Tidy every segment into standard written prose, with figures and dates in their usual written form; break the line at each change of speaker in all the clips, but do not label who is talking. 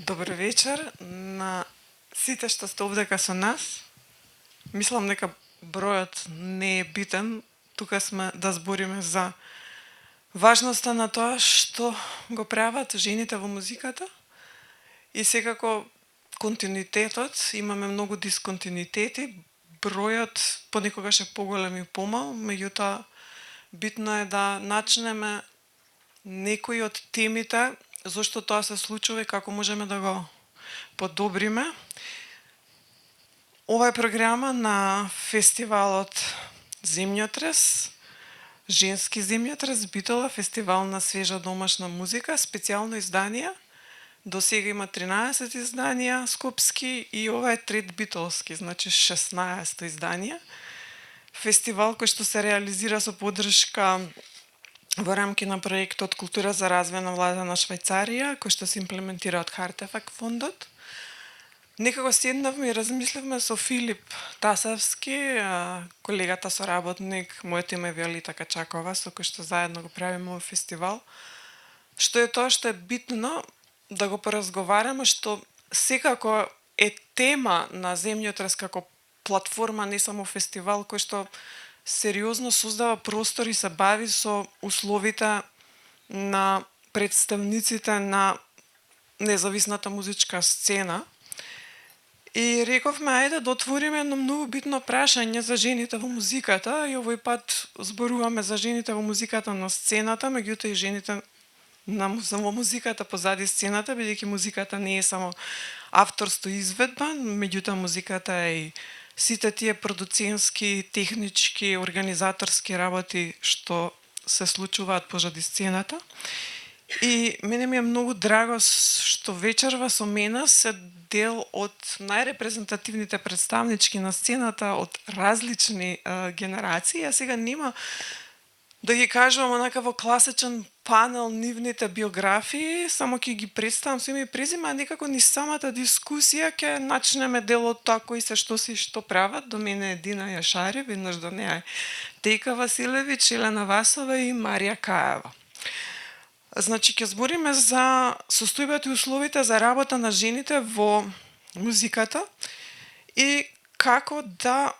Добар вечер на сите што сте овдека со нас. Мислам дека бројот не е битен. Тука сме да збориме за важноста на тоа што го прават жените во музиката и секако континуитетот. Имаме многу дисконтинуитети. Бројот понекогаш е поголем и помал, меѓутоа битно е да начнеме некои од темите зошто тоа се случува и како можеме да го подобриме. Ова е програма на фестивалот Земјотрес, женски земјотрес, Битола, фестивал на свежа домашна музика, специјално издание. До сега има 13 изданија скопски и ова е трет битолски, значи 16 издание. Фестивал кој што се реализира со поддршка во рамки на проектот Култура за развој на владата на Швајцарија, кој што се имплементира од Хартефакт фондот. Некако седнавме и размисливме со Филип Тасевски, колегата соработник, моето име е Виолета Качакова, со кој што заедно го правиме овој фестивал. Што е тоа што е битно да го поразговараме, што секако е тема на Земјотрес како платформа, не само фестивал, кој што сериозно создава простор и се бави со условите на представниците на независната музичка сцена. И рековме, ајде да отвориме едно многу битно прашање за жените во музиката, и овој пат зборуваме за жените во музиката на сцената, меѓутоа и жените во музиката позади сцената, бидејќи музиката не е само авторство и изведба, меѓутоа музиката е и сите тие продуцентски, технички, организаторски работи што се случуваат позади сцената. И мене ми е многу драго што вечерва со мене се дел од најрепрезентативните представнички на сцената од различни генерации. А сега нема да ги кажувам онака во класичен панел нивните биографии, само ќе ги представам со име и презиме, а некако ни самата дискусија ќе начнеме дел од тоа кои се што си што прават. До мене е Дина Јашари, веднаш до неа е Тејка Василевич, Елена Васова и Марија Каева. Значи ќе збориме за состојбата и условите за работа на жените во музиката и како да,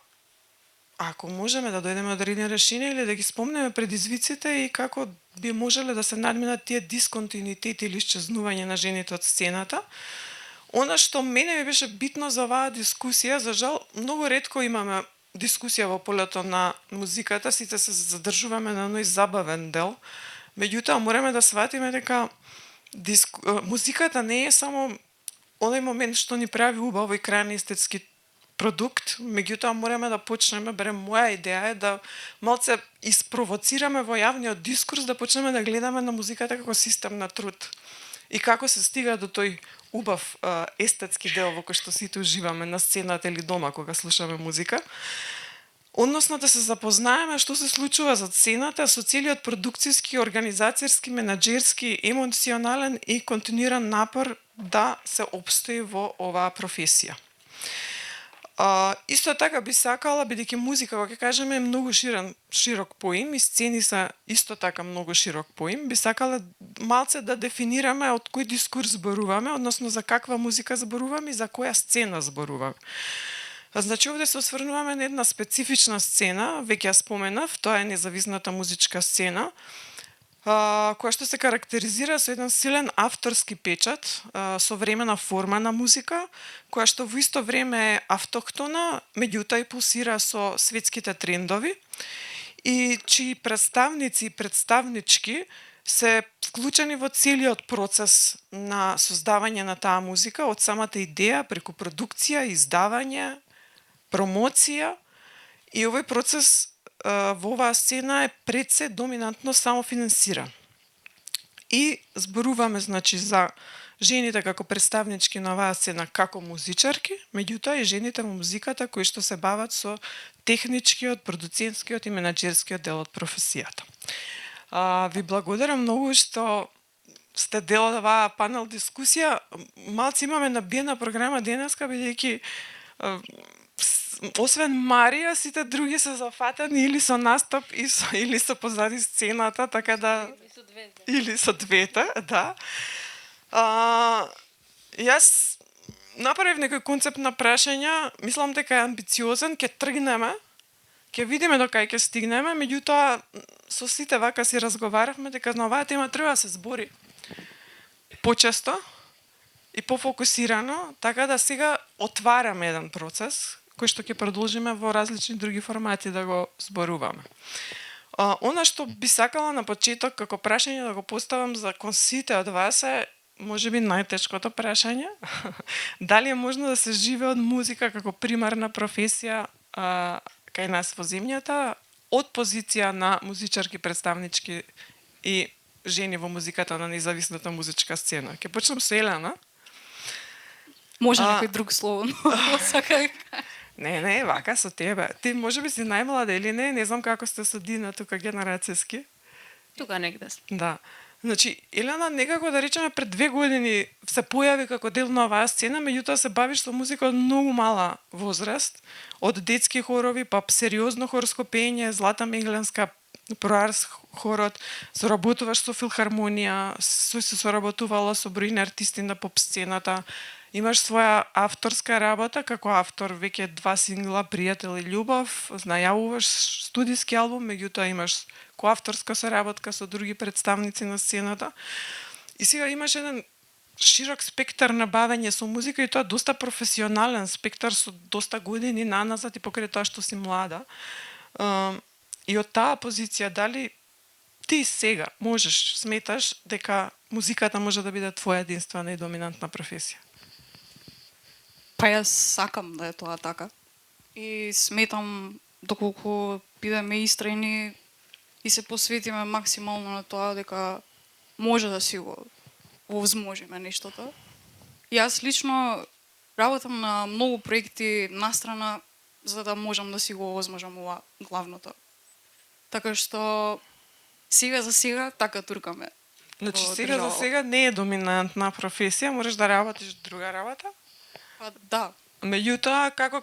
ако можеме да дојдеме до едно решение или да ги спомнеме предизвиците и како би можеле да се надминат тие дисконтинуитети или исчезнување на жените од сцената. Она што мене ми беше битно за оваа дискусија, за жал многу ретко имаме дискусија во полето на музиката, сите се задржуваме на оној забавен дел. Меѓутоа мораме да сватиме дека музиката не е само оној момент што ни прави убав и крајен естетски продукт, меѓутоа мораме да почнеме, барем моја идеја е да малце испровоцираме во јавниот дискурс, да почнеме да гледаме на музиката како систем на труд и како се стига до тој убав естетски дел во кој што сите уживаме на сцената или дома кога слушаме музика. Односно да се запознаеме што се случува за сцената со целиот продукцијски, организаторски, менаџерски, емоционален и континуиран напор да се опстои во оваа професија. Исто така би сакала, бидејќи музика, кога ќе кажеме, е многу широк поим и сцени се исто така многу широк поим, би сакала малце да дефинираме од кој дискурс зборуваме, односно за каква музика зборуваме и за која сцена зборуваме. Значи овде се осврнуваме на една специфична сцена, веќе ја споменав, тоа е независната музичка сцена, која што се карактеризира со еден силен авторски печат, современа форма на музика, која што во исто време е автохтона, меѓутоа и пулсира со светските трендови, и чии представници и представнички се вклучени во целиот процес на создавање на таа музика, од самата идеја, преку продукција, издавање, промоција, и овој процес во оваа сцена е пред се доминантно самофинансиран. И зборуваме, значи, за жените како представнички на оваа сцена како музичарки, меѓутоа и жените во музиката кои што се бават со техничкиот, продуцентскиот и менаџерскиот дел од професијата. Ви благодарам многу што сте дел од оваа панел дискусија. Малце имаме набиена програма денеска, бидејќи освен Марија, сите други се зафатени или со настап или со позади сцената, така да или со двете, да. Јас направив некој концепт на прашања, мислам дека е амбициозен, ќе тргнеме, ќе видиме до кај ќе стигнеме, меѓутоа со сите вака си разговаравме дека на оваа тема треба да се збори почесто и пофокусирано, така да сега отвараме еден процес кој што ќе продолжиме во различни други формати да го зборуваме. Она што би сакала на почеток како прашање да го поставам за сите од вас е можеби најтешкото прашање. Дали е можно да се живее од музика како примарна професија кај нас во земјата од позиција на музичарки представнички и жени во музиката на независната музичка сцена. Ќе почнам со Елена.
Може некој друг слово, сакај.
Не, вака со тебе. Ти можеби си најмлада или не знам како сте со Дина тука генерацијски.
Тука негде.
Да. Значи, Елена некако да речеме пред 2 години се појави како дел на оваа сцена, меѓутоа се бавиш со музика од многу мала возраст, од детски хорови, па сериозно хорско пеење, Злата Мегленска, Проарс хорот, соработуваш со филхармонија, се соработувала со бројни артисти на поп сцената, имаш своја авторска работа, како автор веќе 2 сингла Пријател и љубов, најавуваш студиски албум, меѓутоа имаш коавторска соработка со други представници на сцената. И сега имаш еден широк спектар на бавење со музика и тоа доста професионален спектар со доста години наназад и покрај тоа што си млада. И од таа позиција, дали ти сега можеш, сметаш дека музиката може да биде твоја единствена и доминантна професија?
Па јас сакам да е тоа така. И сметам доколку бидеме истрајни и се посветиме максимално на тоа дека може да си го овозможиме нештото. Јас лично работам на многу проекти настрана за да можам да си го овозможам ова главното. Така што сега за сега така туркаме.
Значи сега за сега не е доминантна професија, можеш да работиш друга работа?
Па да.
Меѓутоа, како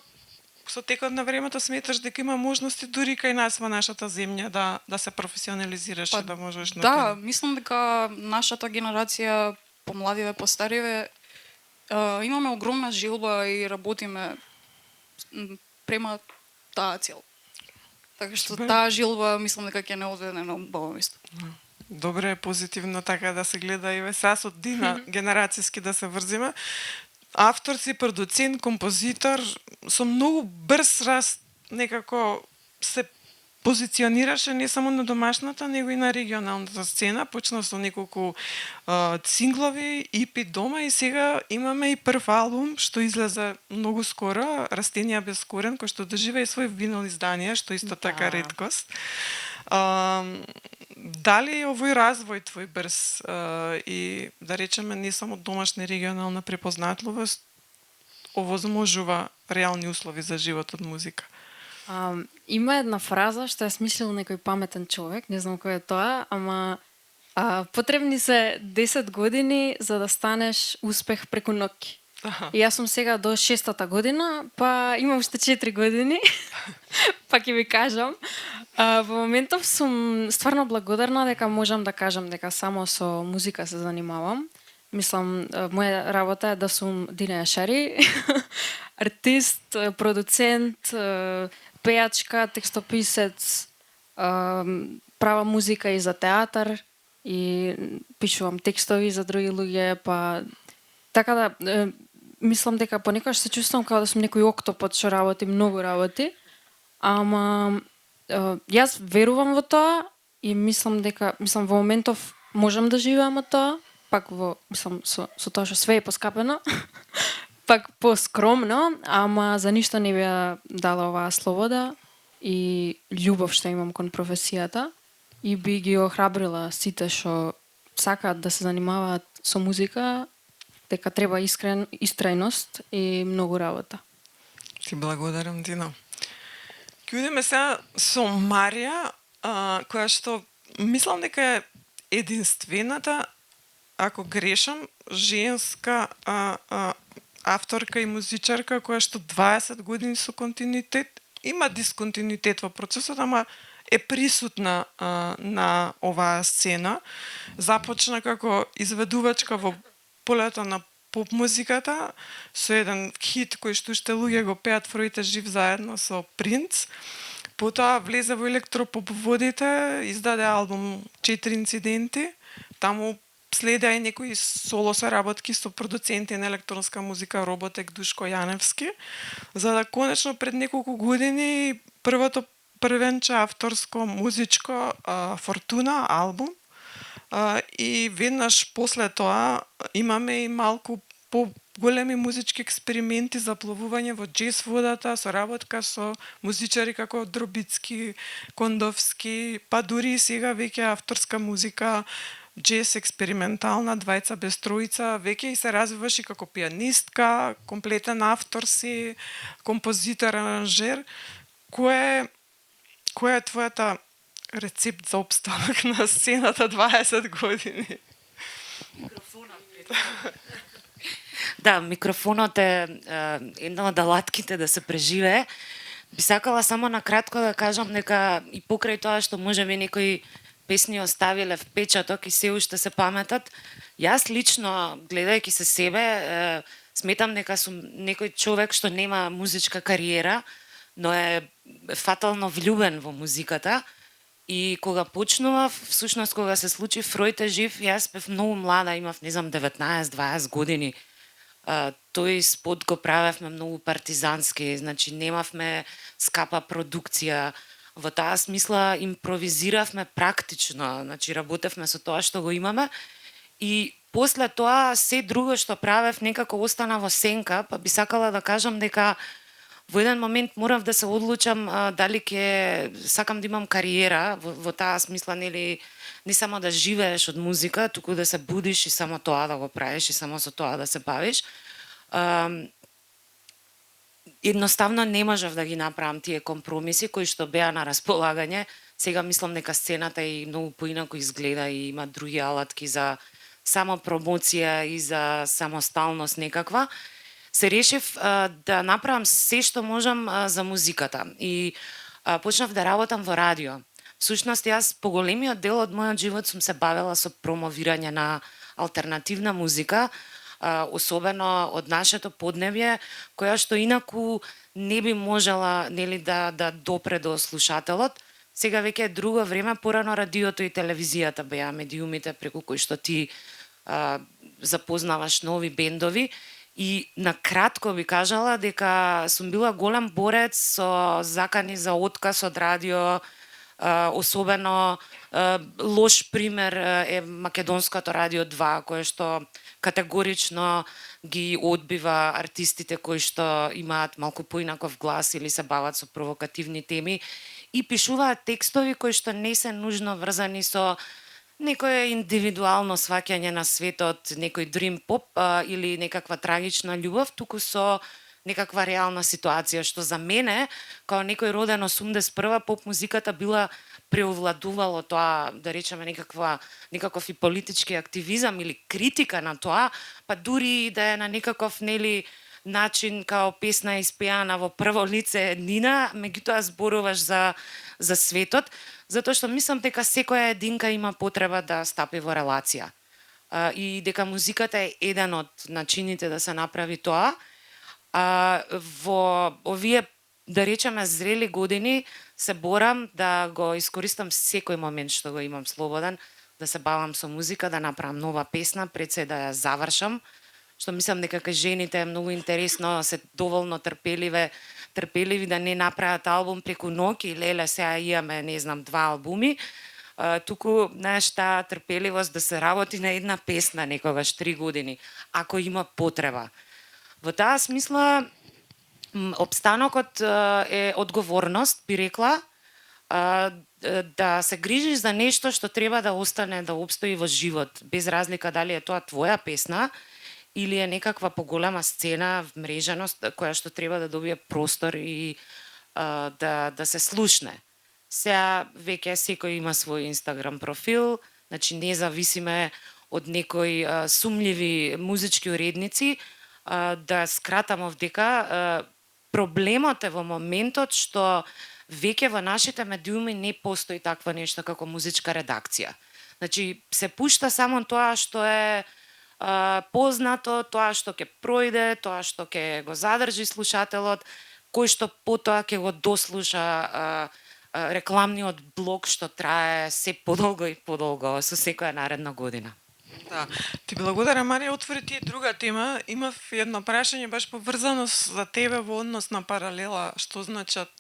со текот на времето сметаш дека има можности дури кај нас во нашата земја да се професионализираш и да можеш на
да, мислам дека нашата генерација, помладиве, постариве, имаме огромна желба и работиме према таа цел. Така што таа желба мислам дека ќе не одведе на убаво место.
Добре е позитивно така да се гледа и сега со Дина генерацијски да се врзиме. Автор си, продуцент, композитор, со многу брз раст некако се позиционираше не само на домашната, него и на регионалната сцена. Почна со неколку синглови, EP дома и сега имаме и прв албум што излезе многу скоро, Растенија без корен, кој што доживе и свој винил издание, што исто така реткост. Дали овој развој твој брз и да речеме не само домашна регионална препознатловост овозможува реални услови за живот од музика?
Има една фраза што е смислил некој паметен човек, не знам кој е тоа, ама потребни се 10 години за да станеш успех преку ноќ. И јас сум сега до 6-та година, па имам уште 4 години, па ќе ви кажам. Во моментов сум стварно благодарна дека можам да кажам дека само со музика се занимавам. Мислам, моја работа е да сум Дина Јашари, артист, продуцент, пејачка, текстописец, права музика и за театар и пишувам текстови за други луѓе, па така да мислам дека понекогаш се чувствувам како да сум некој октопод што работи многу работи, ама јас верувам во тоа и мислам во моментов можам да живеам од тоа, пак мислам со тоа што све е поскапено, пак поскромно, ама за ништо не би дала оваа слобода и љубов што имам кон професијата и би ги охрабрила сите што сакаат да се занимаваат со музика, дека треба истрајност и многу работа.
Ти благодарам, Дино. Ќе идеме сега со Марија, која што мислам дека е единствената, ако грешам, женска авторка и музичарка која што 20 години со континуитет, има дисконтинуитет во процесот, ама е присутна на оваа сцена. Започна како изведувачка во полето на поп музиката со еден хит кој што уште луѓе го пеат Фројте жив заедно со Принц. Потоа влезе во електропоп водите, издаде албум 4 инциденти. Таму следеа и некои соло соработки со продуценти на електронска музика Роботек Душко Јаневски, за да конечно пред неколку години првото првенче авторско музичко Фортуна албум, и веднаш после тоа имаме и малку големи музички експерименти за пловување во џез водата, соработка со музичари како Дробицки, Кондовски, па дури и сега веќе авторска музика, џез експериментална, двајца без тројца, веќе и се развиваш и како пианистка, комплетен автор си, композитор, аранжер. Кој е твојата рецепт за опстанок на сцената 20 години?
Да, микрофонот е една од алатките да се преживее. Би сакала само на кратко да кажам дека и покрај тоа што можеби некои песни оставиле впечаток и се уште се паметат, јас лично, гледајќи се себе, сметам дека сум некој човек што нема музичка кариера, но е фатално влюбен во музиката. И кога почнував, всушност кога се случи Фројте жив, јас бев многу млада, имав, не знам, 19-20 години. Тој спот го правевме многу партизански, значи немавме скапа продукција. Во таа смисла импровизиравме практично, значи работевме со тоа што го имаме. И после тоа се друго што правев некако остана во сенка, па би сакала да кажам дека во еден момент морав да се одлучам дали ќе сакам да имам кариера, во таа смисла, нели, не само да живееш од музика, туку да се будиш и само тоа да го правиш и само со тоа да се бавиш. Едноставно не можев да ги направам тие компромиси кои што беа на располагање. Сега мислам дека сцената и многу поинаку изгледа и има други алатки за само промоција и за самосталност некаква. Се решив да направам се што можам за музиката и почнав да работам во радио. Всушност јас поголемиот дел од мојот живот сум се бавела со промовирање на алтернативна музика, особено од нашето поднебје, која што инаку не би можела, нели, да допре до слушателот. Сега веќе е друго време, порано радиото и телевизијата беа медиумите преку кои што ти запознаваш нови бендови. И на кратко би кажала дека сум била голем борец со закани за отказ од радио, особено лош пример е Македонското радио 2, кое што категорично ги одбива артистите кои што имаат малку поинаков глас или се бават со провокативни теми и пишуваат текстови кои што не се нужно врзани со некое индивидуално сваќање на светот, некој дрим поп или некаква трагична љубов, туку со некаква реална ситуација, што за мене, као некој роден 81-а, поп музиката била преовладувало тоа, да речеме, некаков и политички активизам или критика на тоа, па дури да е на некаков, нели, начин као песна испеана во прво лице еднина, меѓутоа зборуваш за светот, затоа што мислам дека секоја единка има потреба да стапи во релација. И дека музиката е еден од начините да се направи тоа. Во овие, да речеме, зрели години се борам да го искористам секој момент што го имам слободен, да се бавам со музика, да направам нова песна, пред се да ја завршам, што мислам дека кај жените е многу интересно, се доволно трпеливи да не направат албум преку ноќ и леле сега имаме, не знам, 2 албуми, туку, знаеш, таа трпеливост да се работи на една песна некогаш 3 години, ако има потреба. Во таа смисла, опстанокот е одговорност, би рекла, да се грижиш за нешто што треба да остане, да обстои во живот, без разлика дали е тоа твоја песна или е некаква поголема сцена, вмреженост, која што треба да добие простор и да се слушне. Сега веќе секој има свој Инстаграм профил, значи не зависиме од некои сумњиви музички уредници. Да скратам овдека, проблемот е во моментот што веќе во нашите медиуми не постои таква нешто како музичка редакција. Значи, се пушта само тоа што е познато, тоа што ќе пројде, тоа што ќе го задржи слушателот, кој што потоа ќе го дослуша рекламниот блок што трае се подолго и подолго со секоја наредна година.
Да, ти благодарам, Марија, отвори ти друга тема. Имав едно прашање баш поврзано за тебе во однос на паралела, што значат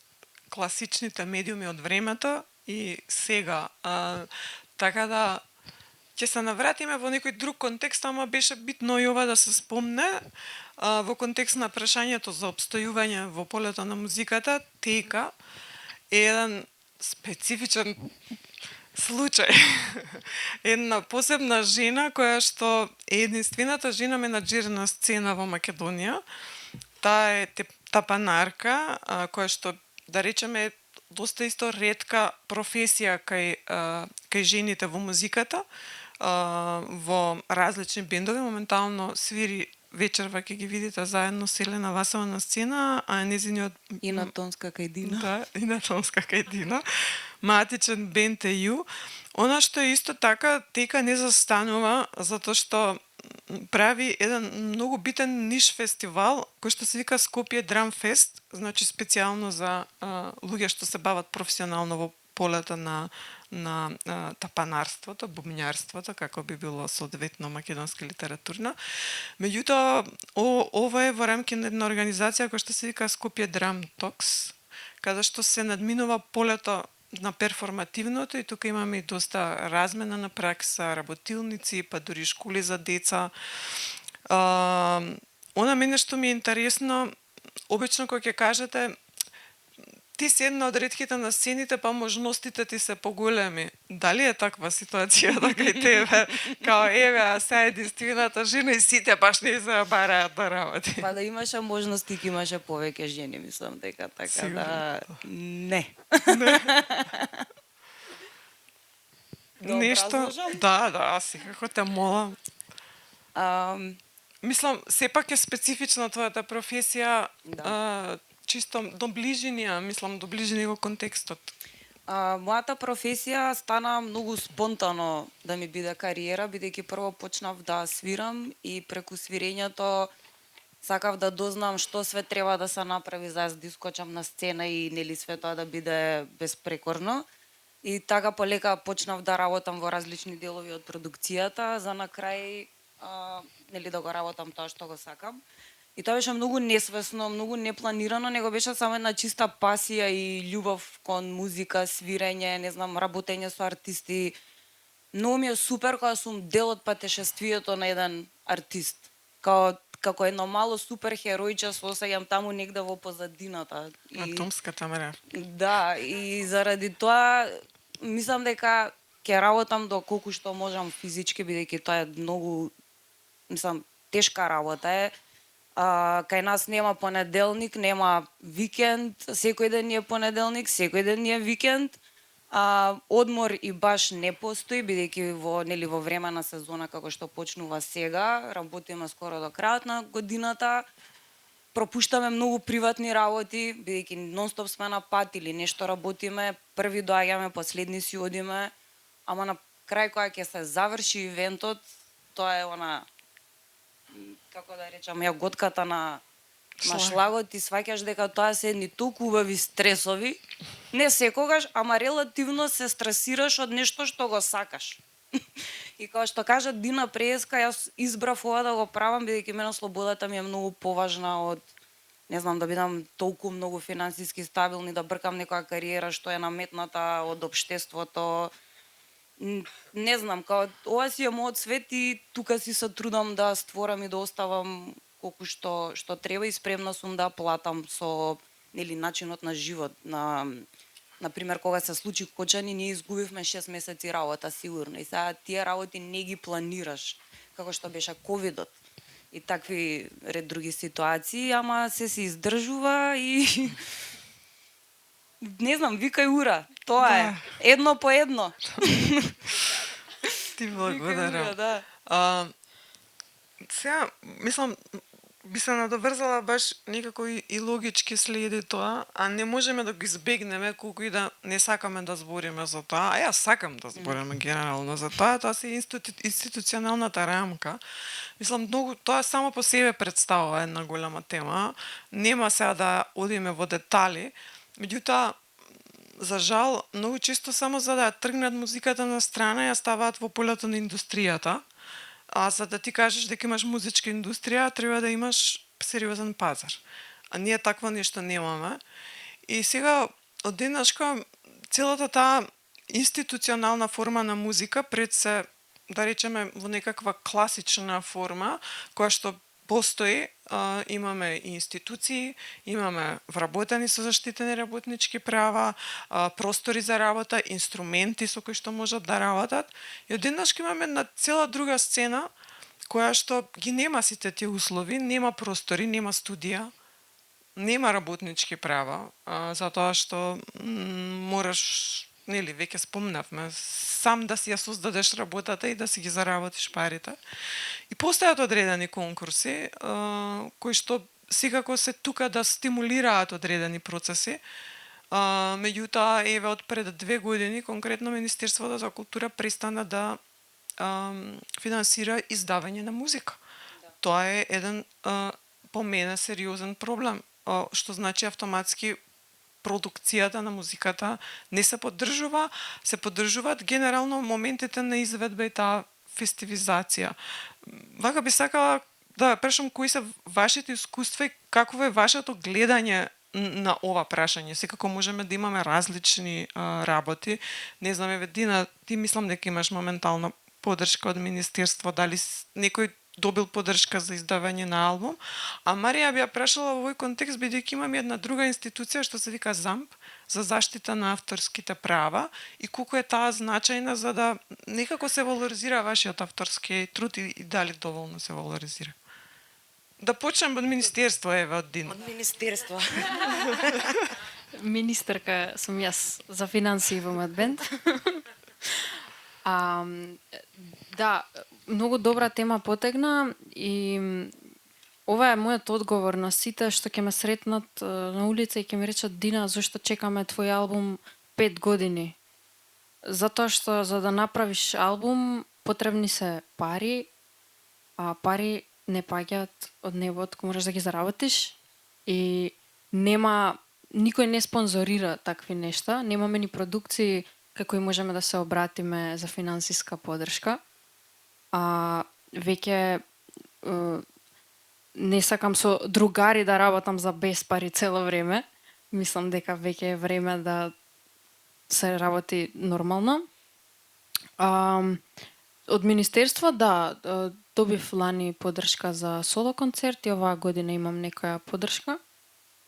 класичните медиуми од времето и сега. Така да, ќе се навратиме во некој друг контекст, ама беше битно и ова да се спомне. Во контекст на прашањето за обстојување во полето на музиката, Тека е еден специфичен случај. Една посебна жена која што е единствената жена менаџерна сцена во Македонија. Таа е тапанарка, која што, да речеме, доста исто ретка професија кај жените во музиката, во различни бендови. Моментално свири вечерва ќе ги видите заедно с Елена Васова на сцена, а незиниот
И на Тонска кај Дина.
Да, и на Тонска кај Дина. Матичен бенд е Ю. Она што е исто така, Тека не застанува затоа што прави еден многу битен ниш фестивал кој што се вика Скопје Драм Фест, значи специјално за луѓе што се бават професионално во полето на тапанарството, бубњарството, како би било соодветно македонска литературна. Меѓутоа, ова е во рамки на една организација која што се вика Скопје Драм Токс, каде што се надминува полето на перформативното и тука имаме и доста размена на пракса, работилници, па дури школи за деца. Она мене што ми е интересно, обично кога ќе кажете ти си една од ретките на сцените, па можностите ти се поголеми. Дали е таква ситуација кај тебе? Као еве, сега единствената жена и сите баш не се бараат да работи.
Па да имаше можности, ќе имаше повеќе жени, мислам дека така.
Сигурно.
Да не.
Нешто, да, секако те молам. Мислам, сепак е специфична твојата професија, чисто доближени го контекстот.
Мојата професија стана многу спонтано да ми биде кариера, бидејќи прво почнав да свирам и преку свирењето сакав да дознам што све треба да се направи за да искочам на сцена и нели све тоа да биде безпрекорно. И така полека почнав да работам во различни делови од продукцијата, за на крај нели да го работам тоа што го сакам. И тоа беше многу несвесно, многу непланирано, него беше само една чиста пасија и љубов кон музика, свирење, не знам, работење со артисти. Многу ми е супер кога сум дел од патешествието на еден артист. Како едно мало супер херојче се осеќам таму негде во позадината.
Атомската мрежа.
Да, и заради тоа мислам дека ќе работам до колку што можам физички, бидејќи тоа е многу, мислам, тешка работа е. Кај нас нема понеделник, нема викенд, секој ден е понеделник, секој ден е викенд. Одмор и баш не постои, бидејќи во време на сезона како што почнува сега, работиме скоро до крајот на годината. Пропуштаме многу приватни работи, бидејќи нонстоп сме на пат или нешто работиме, први доаѓаме, последни си одиме, ама на крај кога ќе се заврши ивентот, тоа е она, како да речам, јаготката на шлагот и сваќаш дека тоа се едни толку убави стресови. Не секогаш, ама релативно се стресираш од нешто што го сакаш. И како што кажа Дина Преска, јас избрав ова да го правам, бидејќи мене слободата ми е многу поважна од, не знам, да бидам толку многу финансиски стабилни, да бркам некоја кариера што е наметната од општеството. Не знам, као ова си е мојот свет и тука си се трудам да створам и да оставам колку што треба и спремна сум да платам со начинот на живот. Например, кога се случи Кочани, ние изгубивме 6 месеци работа сигурно и сега тие работи не ги планираш, како што беше ковидот и такви ред други ситуации, ама се издржува и не знам, викај ура, тоа е, едно по едно.
Ти благодарам.
Да.
Сега, мислам, би се надоврзала баш некако и логички следи тоа, а не можеме да го избегнеме колку и да не сакаме да збориме за тоа. А јас сакам да збориме генерално за тоа, тоа се институционалната рамка. Мислам, многу тоа само по себе представува една голема тема. Нема сега да одиме во детали, меѓутоа за жал, многу често само за да ја тргнат музиката на страна, ја ставаат во полето на индустријата. А за да ти кажеш дека имаш музичка индустрија, треба да имаш сериозен пазар. А ние такво нешто немаме. И сега, од денешка, целата таа институционална форма на музика пред се, да речеме, во некаква класична форма, која што постои, имаме и институции, имаме вработени со заштитени работнички права, простори за работа, инструменти со кои што можат да работат. И одеднаш имаме една цела друга сцена, која што ги нема сите тие услови, нема простори, нема студија, нема работнички права, затоа што мораш, нели, веќе спомнавме, сам да си ја создадеш работата и да си ги заработиш парите. И постојат одредени конкурси, кои што секако се тука да стимулираат одредени процеси. Меѓутоа, еве, од пред 2 години, конкретно Министерството за култура престана да финансира издавање на музика. Тоа е еден, по мене, сериозен проблем, што значи автоматски продукцијата на музиката не се поддржува, се поддржуваат генерално моментите на изведба и таа фестивизација. Вака би сакала да прашам кои се вашите искуства и какво е вашето гледање на ова прашање. Секако можеме да имаме различни работи. Не знам, еве Дина, ти мислам дека имаш моментална поддршка од Министерство, дали некој добил поддршка за издавање на албум. А Марија би ја прашала во овој контекст, бидејќи имам една друга институција што се вика ЗАМП, за заштита на авторските права, и колку е таа значајна за да некако се валоризира вашиот авторски труд и дали доволно се валоризира. Да почнем од Министерство, еве, од Дина.
Од Министерство.
Министерка сум јас за финансии во мојот бенд. Да, многу добра тема потегна и ова е мојот одговор на сите што ќе ме сретнат на улица и ќе ми речат: Дина, зошто чекаме твој албум 5 години? Затоа што за да направиш албум потребни се пари, а пари не паѓаат од небото, мораш да ги заработиш и нема, никој не спонзорира такви нешта, немаме ни продукции како и можеме да се обратиме за финансиска поддршка. Веќе не сакам со другари да работам за без пари цело време. Мислам дека веќе е време да се работи нормално. Од Министерство, да, добив лани поддршка за соло концерт и оваа година имам некоја поддршка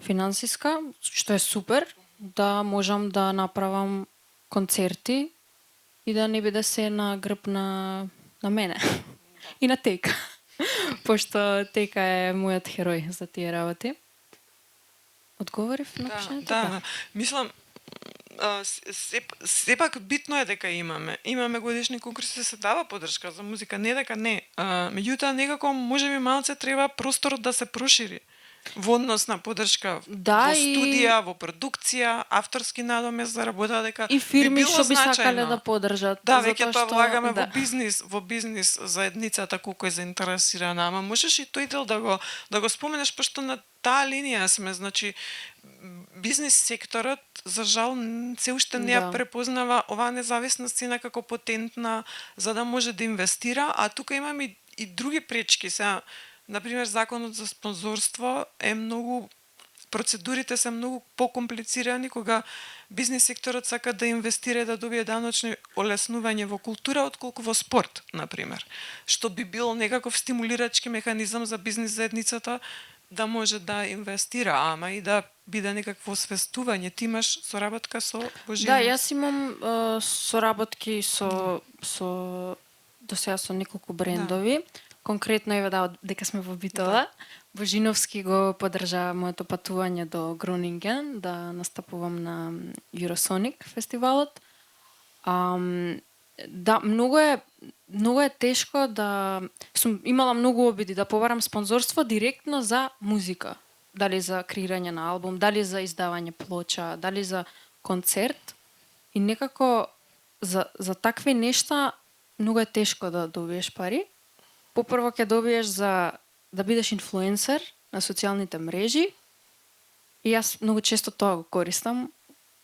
финансиска, што е супер, да можам да направам концерти и да не биде се на грб на мене и на Тека, пошто Тека е мојот херој за тие работи. Одговорив на прашањето?
Да. Мислам, сепак битно е дека имаме годишни конкурси, се дава поддршка за музика, не дека не. Меѓутоа некако можеби малце треба просторот да се прошири во однос на поддршка во студија, во продукција, авторски надомест за работа, дека
и фирми
би
што би сакале да поддржат.
Да, веќе тоа влагаме во бизнис заедницата колку е заинтересирана, ама можеш и тој дел да го споменеш, пошто на таа линија сме, значи бизнис секторот за жал се уште не ја препознава оваа независна сцена како потентна за да може да инвестира, а тука имаме и други пречки. Сега, например, законот за спонзорство е многу, процедурите се многу покомплицирани кога бизнис секторот сака да инвестира и да добие даночни олеснување во култура отколку во спорт, например, што би бил некаков стимулирачки механизам за бизнис заедницата да може да инвестира, ама и да биде некакво освестување. Ти имаш соработка со Божина?
Да, јас имам соработки со до сега со неколку брендови. Да. Конкретно еве дека сме во Битола. Божиновски го поддржа моето патување до Гронинген да настапувам на Eurosonic фестивалот. Да, многу е многу е тешко да сум имала многу обиди да побарам спонзорство директно за музика. Дали за креирање на албум, дали за издавање плоча, дали за концерт. И некако за такви нешта многу е тешко да добиеш пари. Попрво ќе добиеш за да бидеш инфлуенсер на социјалните мрежи. И јас многу често тоа го користам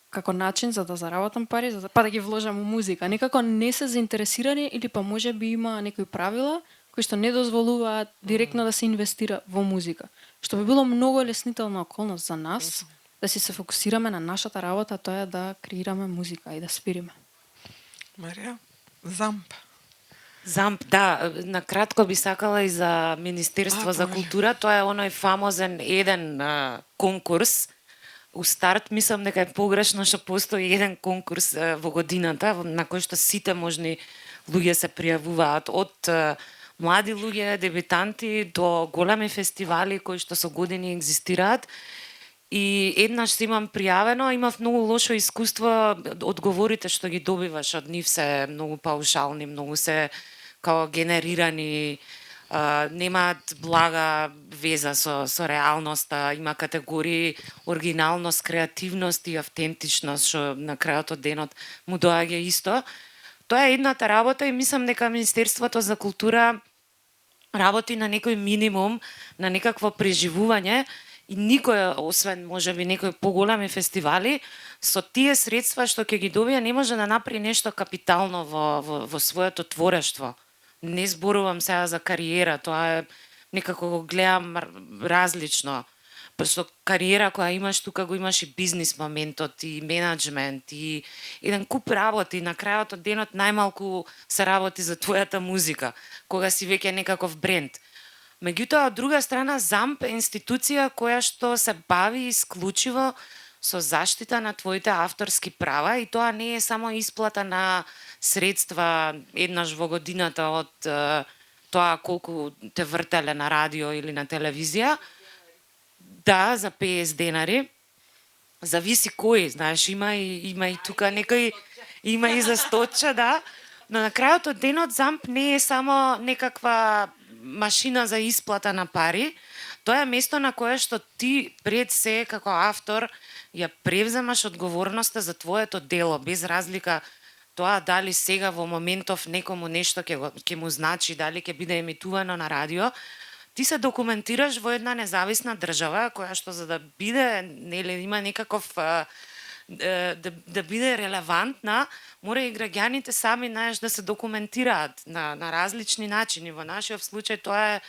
како начин за да заработам пари, па да ги вложам у музика. Некако не се заинтересирани или па може би има некои правила кои што не дозволуваат директно да се инвестира во музика. Што би било многу леснителна околност за нас, да си се фокусираме на нашата работа, тоа е да креираме музика и да свириме.
Марија, Замп.
Замп, да, на кратко би сакала и за Министерство за култура, тоа е оној фамозен еден конкурс. У старт мислам дека е погрешно што постои еден конкурс во годината на кој што сите можни луѓе се пријавуваат, од млади луѓе, дебитанти до големи фестивали кои што со години екзистираат. И еднаш се имам пријавено, имав многу лошо искуство, одговорите што ги добиваш од нив се многу паушални, многу се као генерирани, немаат блага веза со реалноста, има категории оригиналност, креативност и автентичност, што на крајот од денот му доаѓа исто. Тоа е едната работа и мислам дека Министерството за култура работи на некој минимум, на некакво преживување и никој, освен можеби некои поголеми фестивали, со тие средства што ќе ги добија не може да направи нешто капитално во своето творештво. Не зборувам сега за кариера, тоа е некако го гледам различно. Со кариера која имаш, тука го имаш и бизнис моментот, и менаџмент, и еден куп работи. На крајот од денот најмалку се работи за твојата музика, кога си веќе некаков бренд. Меѓутоа, од друга страна, Замп е институција која што се бави исклучиво со заштита на твоите авторски права и тоа не е само исплата на средства еднаш во годината од тоа колку те вртеле на радио или на телевизија. Да, за 50 денари. Зависи кој, знаеш, има и тука некој, има и за 100, да. Но на крајот од денот Замп не е само некаква машина за исплата на пари, тоа е место на кое што ти пред се како автор ја превземаш одговорноста за твоето дело, без разлика тоа дали сега во моментов некому нешто ќе му значи, дали ќе биде емитувано на радио. Ти се документираш во една независна држава која што за да биде, нели, има некаков да биде релевантна, мора и граѓаните сами, знаеш, да се документираат на различни начини. Во нашиот случај тоа е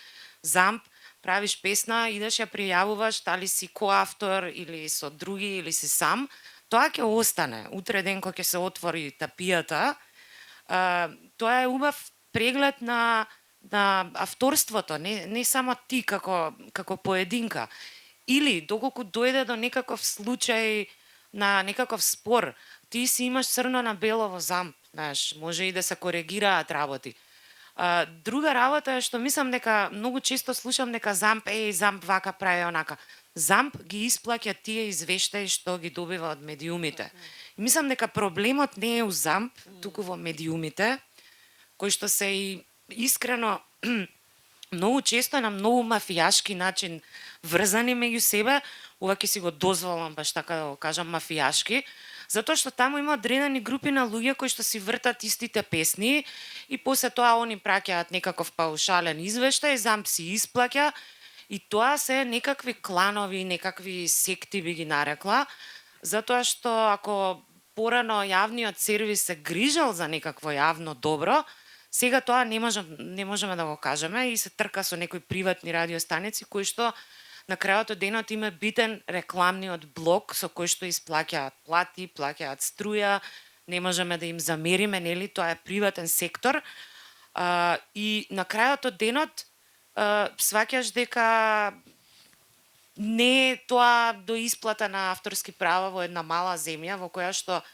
Замп, правиш песна, идеш ја пријавуваш, дали си коавтор или со други или си сам, тоа ќе остане. Утре ден кога ќе се отвори тапијата, тоа е убав преглед на авторството, не само ти како поединка. Или доколку дојде до некаков случај на некаков спор, ти си имаш црно на бело во Замп, знаеш, може и да се коригираат работи. Друга работа е што мислам дека многу често слушам дека Замп вака прави онака. Замп ги исплаќа тие извештаи што ги добива од медиумите. И мислам дека проблемот не е у Замп, туку во медиумите, кои што се и искрено многу често на многу мафијашки начин врзани меѓу себе. Ова ќе си го дозволам баш така да го кажам мафијашки, затоа што таму има одредени групи на луѓе кои што си вртат истите песни и после тоа они праќаат некаков паушален извештај, Замп си исплаќа и тоа се некакви кланови, некакви секти би ги нарекла, затоа што ако порано јавниот сервис се грижал за некакво јавно добро, сега тоа не можеме да го кажеме и се трка со некои приватни радиостаници кои што на крајот од денот има битен рекламниот блок со кој што исплаќаат плати, плаќаат струја, не можеме да им замериме, нели, тоа е приватен сектор. И на крајот од денот сваќаш дека не е тоа до исплата на авторски права во една мала земја во која што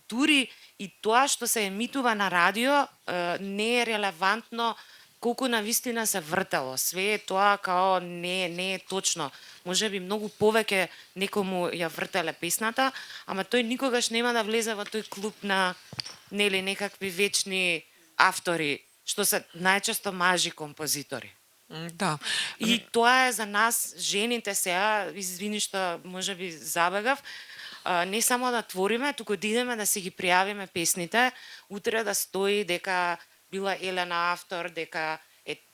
дури и тоа што се емитува на радио не е релевантно колку навистина се вртело. Све е тоа као не е точно. Може би многу повеќе некому ја вртеле песната, ама тој никогаш нема да влезе во тој клуб на нели некакви вечни автори што се најчесто мажи композитори.
Да.
И тоа е за нас, жените сега, извини што можеби забегав, не само да твориме, туку да идеме да си ги пријавиме песните, утре да стои дека била Елена автор, дека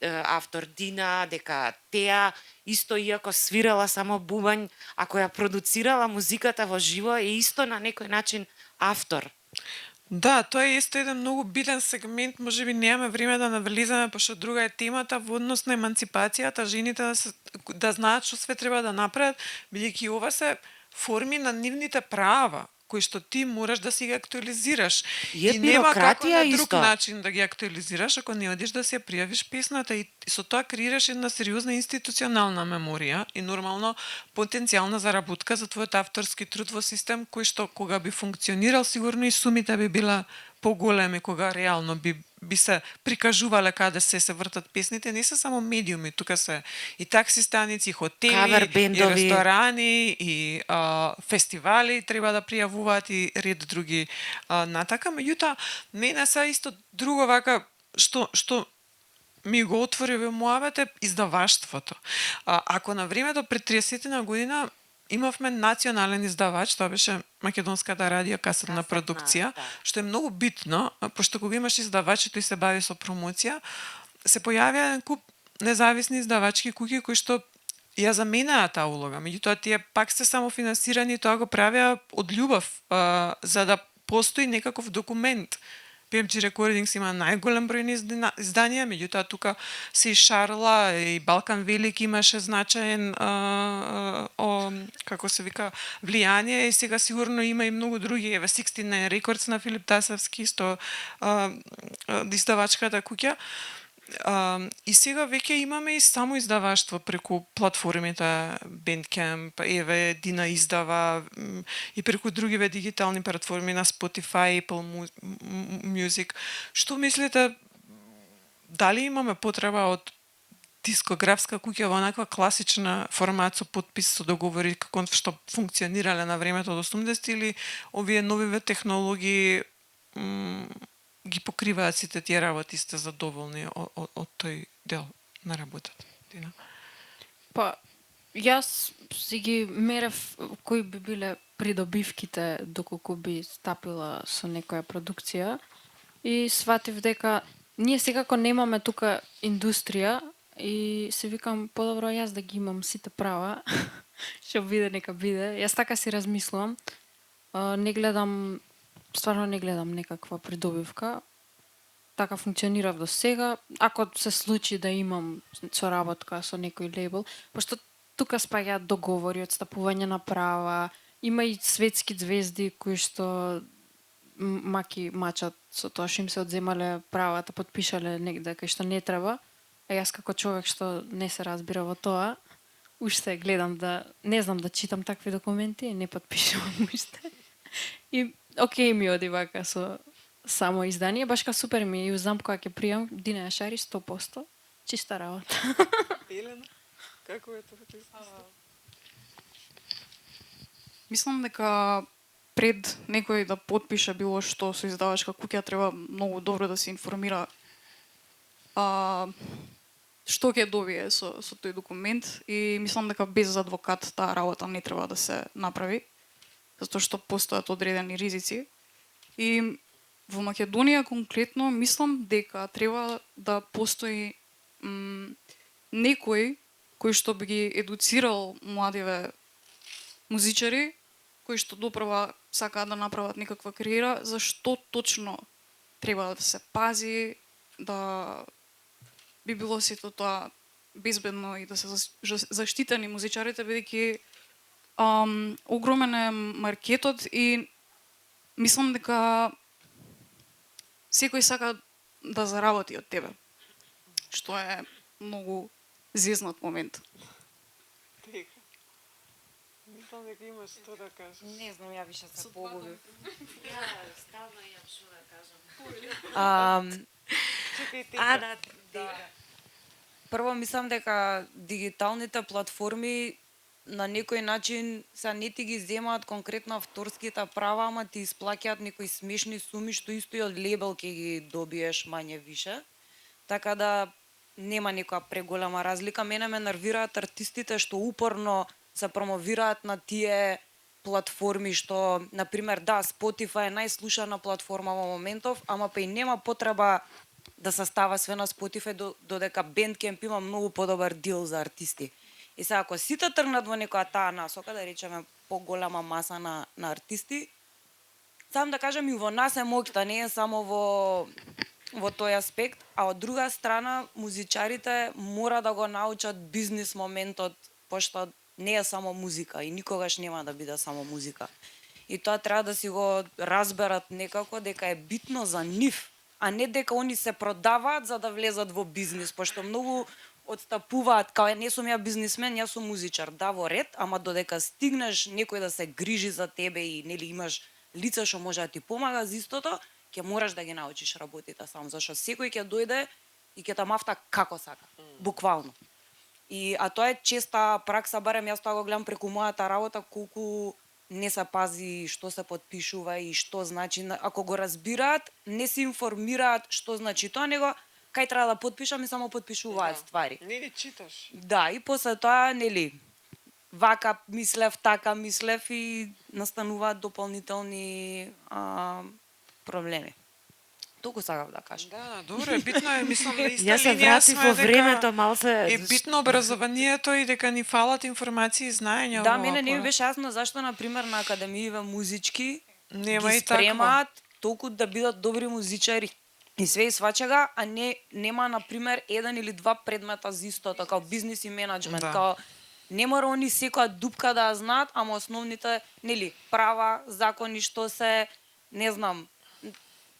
автор Дина, дека Теа, исто иако свирала само бубањ, ако ја продуцирала музиката во живо, е исто на некој начин автор.
Да, тоа е исто еден многу битен сегмент, можеби немаме време да навлизаме, пошто друга е темата во однос на еманципацијата, жените да знаат што све треба да направат, бидејќи ова се форми на нивните права, кои што ти мораш да си ги актуализираш.
И
нема како на друг
исто.
начин да ги актуализираш ако не одиш да си ја пријавиш песната и со тоа креираш една сериозна институционална меморија и нормално потенцијална заработка за твојот авторски труд во систем кој што кога би функционирал сигурно и сумите би била поголеми кога реално би се прикажувале каде се вртат песните, не се само медиуми, тука се и такси станици, и хотели,
Кавер
и
бендови,
ресторани, и фестивали треба да пријавуваат и ред други натака. Меѓутоа, мене се исто друго вака што ми го отвори во муавет е издаваштвото. Ако на времето пред 30 година имавме национален издавач, тоа беше Македонската радио касетна продукција,
да.
што е многу битно, пошто кога имаш издавач тој се бави со промоција, се појавија еден куп независни издавачки куќи кои што ја заменаа таа улога. Меѓутоа тие пак се самофинансирани и тоа го правеа од љубов, за да постои некаков документ. PMG Recordings има најголем број на изданија, меѓутоа тука се и Шарла и Балкан Велики имаше значаен како се вика влијание и сега сигурно има и многу други, еве 69 Records на Филип Тасовски, исто издавачката куќа. И сега веќе имаме и само издаваштво преку платформите Bandcamp, еве Дина издава и преку другиве дигитални платформи на Spotify, Apple Music. Што мислите, дали имаме потреба од дискографска куќа во онаква класична формат со потпис, со договори како што функционирале на времето од 80 или овие новиве технологии ги покриваат сите тие работи, сте задоволни од тој дел на работата? Дина?
Па, јас си ги мерев кои би биле придобивките доколку би стапила со некоја продукција и сватив дека ние секако немаме тука индустрија и се викам подобро јас да ги имам сите права, што биде нека биде. Јас така си размислувам. Стварно не гледам некаква придобивка. Така функционирав до сега. Ако се случи да имам соработка со некој лейбл, пошто тука спаѓаат договори, отстапување на права, има и светски звезди кои што мачат со тоа што им се одземале правата, потпишале негде кај што не треба. А јас како човек што не се разбира во тоа, уште гледам не знам да читам такви документи, не потпишувам уште. И окей ми оди вака со само издание, баш супер ми и узнам кога ќе пријам Дина Јашари 100%, чиста работа.
Елена, како е тоа?
Мислам дека пред некој да потпише било што со издавачка куќа треба многу добро да се информира што ќе добие со тој документ и мислам дека без адвокат таа работа не треба да се направи, затоа што постојат одредени ризици. И во Македонија конкретно мислам дека треба да постои некој кој што би ги едуцирал младиве музичари кои што допрва сакаат да направат некаква кариера, зашто точно треба да се пази, да би било сето тоа безбедно и да се заштитени музичарите, бидејќи огромен е маркетот и мислам дека секој сака да заработи од тебе, што е многу зезнат момент.
Мислам дека имаш што да кажеш.
Не знам, ја више се погубив.
Стално имам што да кажам.
Чекај,
Прво мислам дека дигиталните платформи на некој начин се не ти ги земаат конкретно авторските права, ама ти исплаќаат некои смешни суми што исто и од лейбл ќе ги добиеш мање више. така да нема некоја преголема разлика. Мене ме нервираат артистите што упорно се промовираат на тие платформи што, например, да, Spotify е најслушана платформа во моментов, ама па и нема потреба да се става све на Spotify, додека Bandcamp има многу подобар дил за артисти. И сега, ако сите тргнат во некоја таа насока, да речеме поголема маса на артисти, сам да кажам и во нас е моќта, не е само во тој аспект, а од друга страна музичарите мора да го научат бизнис моментот, пошто не е само музика и никогаш нема да биде само музика. И тоа треба да си го разберат некако дека е битно за нив, а не дека они се продаваат за да влезат во бизнис, пошто многу одстапуваат, као не сум ја бизнисмен, јас сум музичар. Да, во ред, ама додека стигнеш некој да се грижи за тебе и нели имаш лице што може да ти помага за истото, ќе мораш да ги научиш работите сам, зашто секој ќе дојде и ќе те мафта како сака, буквално. А тоа е честа пракса, барем јас тоа го гледам преку мојата работа, колку не се пази што се потпишува и што значи. Ако го разбираат, не се информираат што значи тоа, него кај треба да потпишам и само потпишуваат ствари.
Не ги читаш.
Да, и после тоа, нели, вака мислев, така мислев и настануваат дополнителни проблеми. Толку сакав да кажам.
Да, добро, битно е, мислам, на иста
Јас се
линија
вратив
сме
во
дека
времето малце.
е битно образованието и дека ни фалат информации и знаења.
Да,
во
мене не ми
оваа
беше јасно зашто, например, на академииве музички
Нема
ги
и такво.
спремаат толку да бидат добри музичари и све и свачага, а нема, например, еден или два предмета за истото, као бизнис и менаџмент,
Да.
као не мора они секоја дупка да ја знаат, ама основните, нели, права, закони што се, не знам,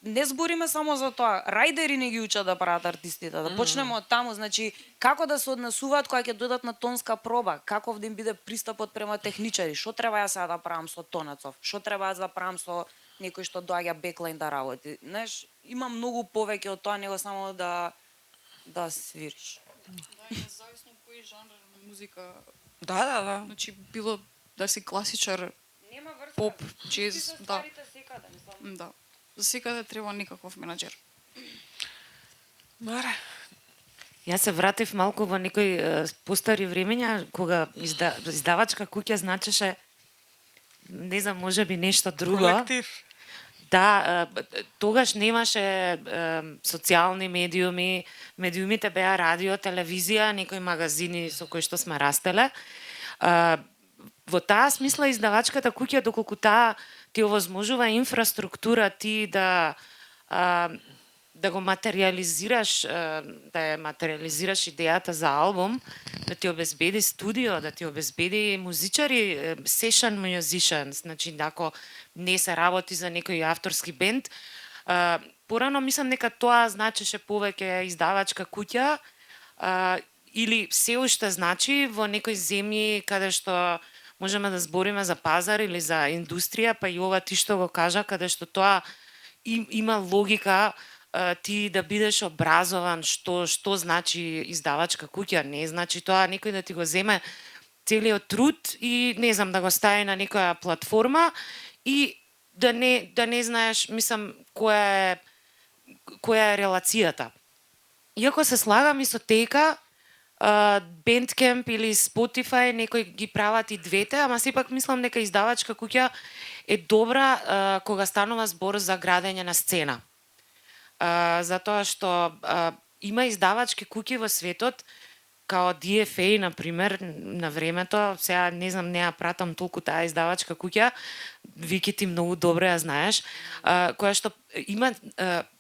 не збориме само за тоа. Рајдери не ги учат да прават артистите. Да почнеме од таму, значи како да се однесуваат кога ќе дојдат на тонска проба, каков да им биде пристапот према техничари, што треба јас сега да правам со тонацов, што треба јас да правам со некој што доаѓа беклайн да работи. Знаеш, има многу повеќе од тоа него само да свириш.
Да, и зависно кој жанр на музика,
Да.
значи било да си класичар,
Нема врска.
поп, џез, да.
Стварите секаде, мислам.
Да. За секаде треба некаков менаџер.
Маре.
Јас се вратив малку во некои постари времења, кога издавачка куќа значеше, не знам, можеби нешто друго.
Колектив.
Да, тогаш немаше социјални медиуми, медиумите беа радио, телевизија, некои магазини со кои што сме растеле. Во таа смисла издавачката куќа, доколку таа ти овозможува инфраструктура, ти да го материјализираш, да ја материјализираш идејата за албум, да ти обезбеди студио, да ти обезбеди музичари, session musicians, значи ако не се работи за некој авторски бенд. Порано мислам дека тоа значеше повеќе издавачка куќа, или се уште значи во некои земји каде што можеме да збориме за пазар или за индустрија, па и ова ти што го кажа, каде што тоа има логика ти да бидеш образован што значи издавачка куќа, не значи тоа некој да ти го земе целиот труд и не знам да го стави на некоја платформа и да не знаеш, мислам, која е релацијата. Иако се слагам и со Тејка, Bandcamp или Spotify, некои ги прават и двете, ама сепак мислам дека издавачка куќа е добра кога станува збор за градење на сцена. Затоа што има издавачки куќи во светот, као DFA, например, на времето, сега не знам, не ја пратам толку таа издавачка куќа, Вики ти многу добро ја знаеш, која што има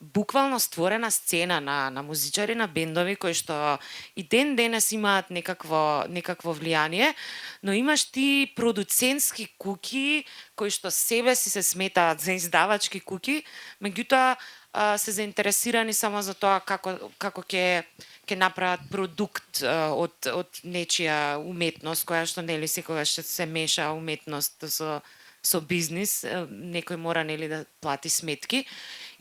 буквално створена сцена на музичари, на бендови, кои што и ден денес имаат некакво влијание, но имаш ти продуцентски куќи, кои што себе си се сметаат за издавачки куќи, меѓутоа се заинтересирани само за тоа како ќе направат продукт од нечија уметност, која што нели секогаш се меша уметност со бизнис, некој мора нели да плати сметки.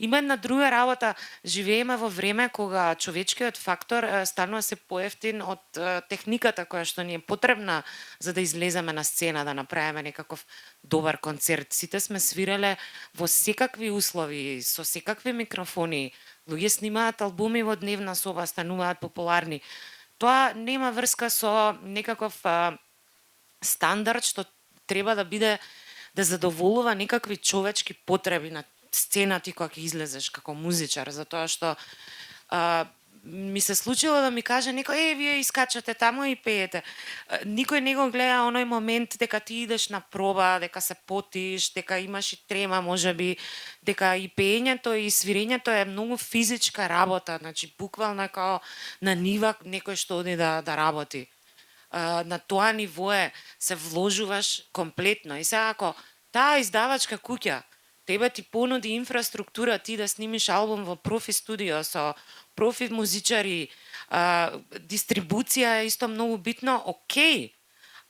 Има една друга работа, живееме во време кога човечкиот фактор станува се поевтин од техниката која што ни е потребна за да излеземе на сцена, да направиме некаков добар концерт. Сите сме свиреле во секакви услови, со секакви микрофони, Луѓе снимаат албуми во дневна соба, стануваат популарни. Тоа нема врска со некаков стандард што треба да биде да задоволува некакви човечки потреби на сцена ти кога ќе излезеш како музичар, затоа што ми се случило да ми каже некој, вие искачате таму и пеете. Никој не го гледа оној момент дека ти идеш на проба, дека се потиш, дека имаш и трема можеби, дека и пеењето и свирењето е многу физичка работа, значи буквално е као на нива некој што оди да работи. На тоа ниво се вложуваш комплетно. И сега ако таа издавачка куќа тебе ти понуди инфраструктура, ти да снимиш албум во профи студио со профи музичари, дистрибуција е исто многу битно, окей,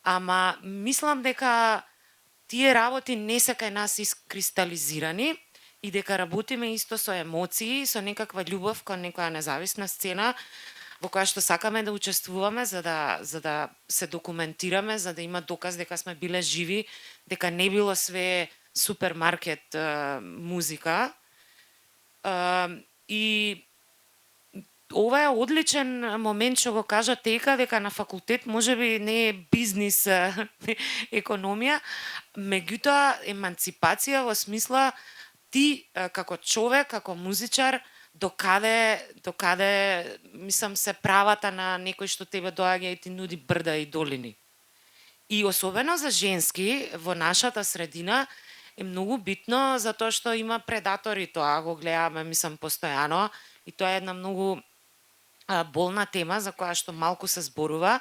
ама мислам дека тие работи не се кај нас искристализирани и дека работиме исто со емоции, со некаква љубов кон некоја независна сцена во која што сакаме да учествуваме за да се документираме, за да има доказ дека сме биле живи, дека не било све супермаркет музика. И ова е одличен момент што го кажа Тека, дека на факултет можеби не е бизнис економија, меѓутоа еманципација во смисла ти како човек, како музичар, докаде мислам се правата на некој што тебе доаѓа и ти нуди брда и долини. И особено за женски во нашата средина е многу битно затоа што има предатори, тоа го гледаме мислам постојано и тоа е една многу болна тема за која што малку се зборува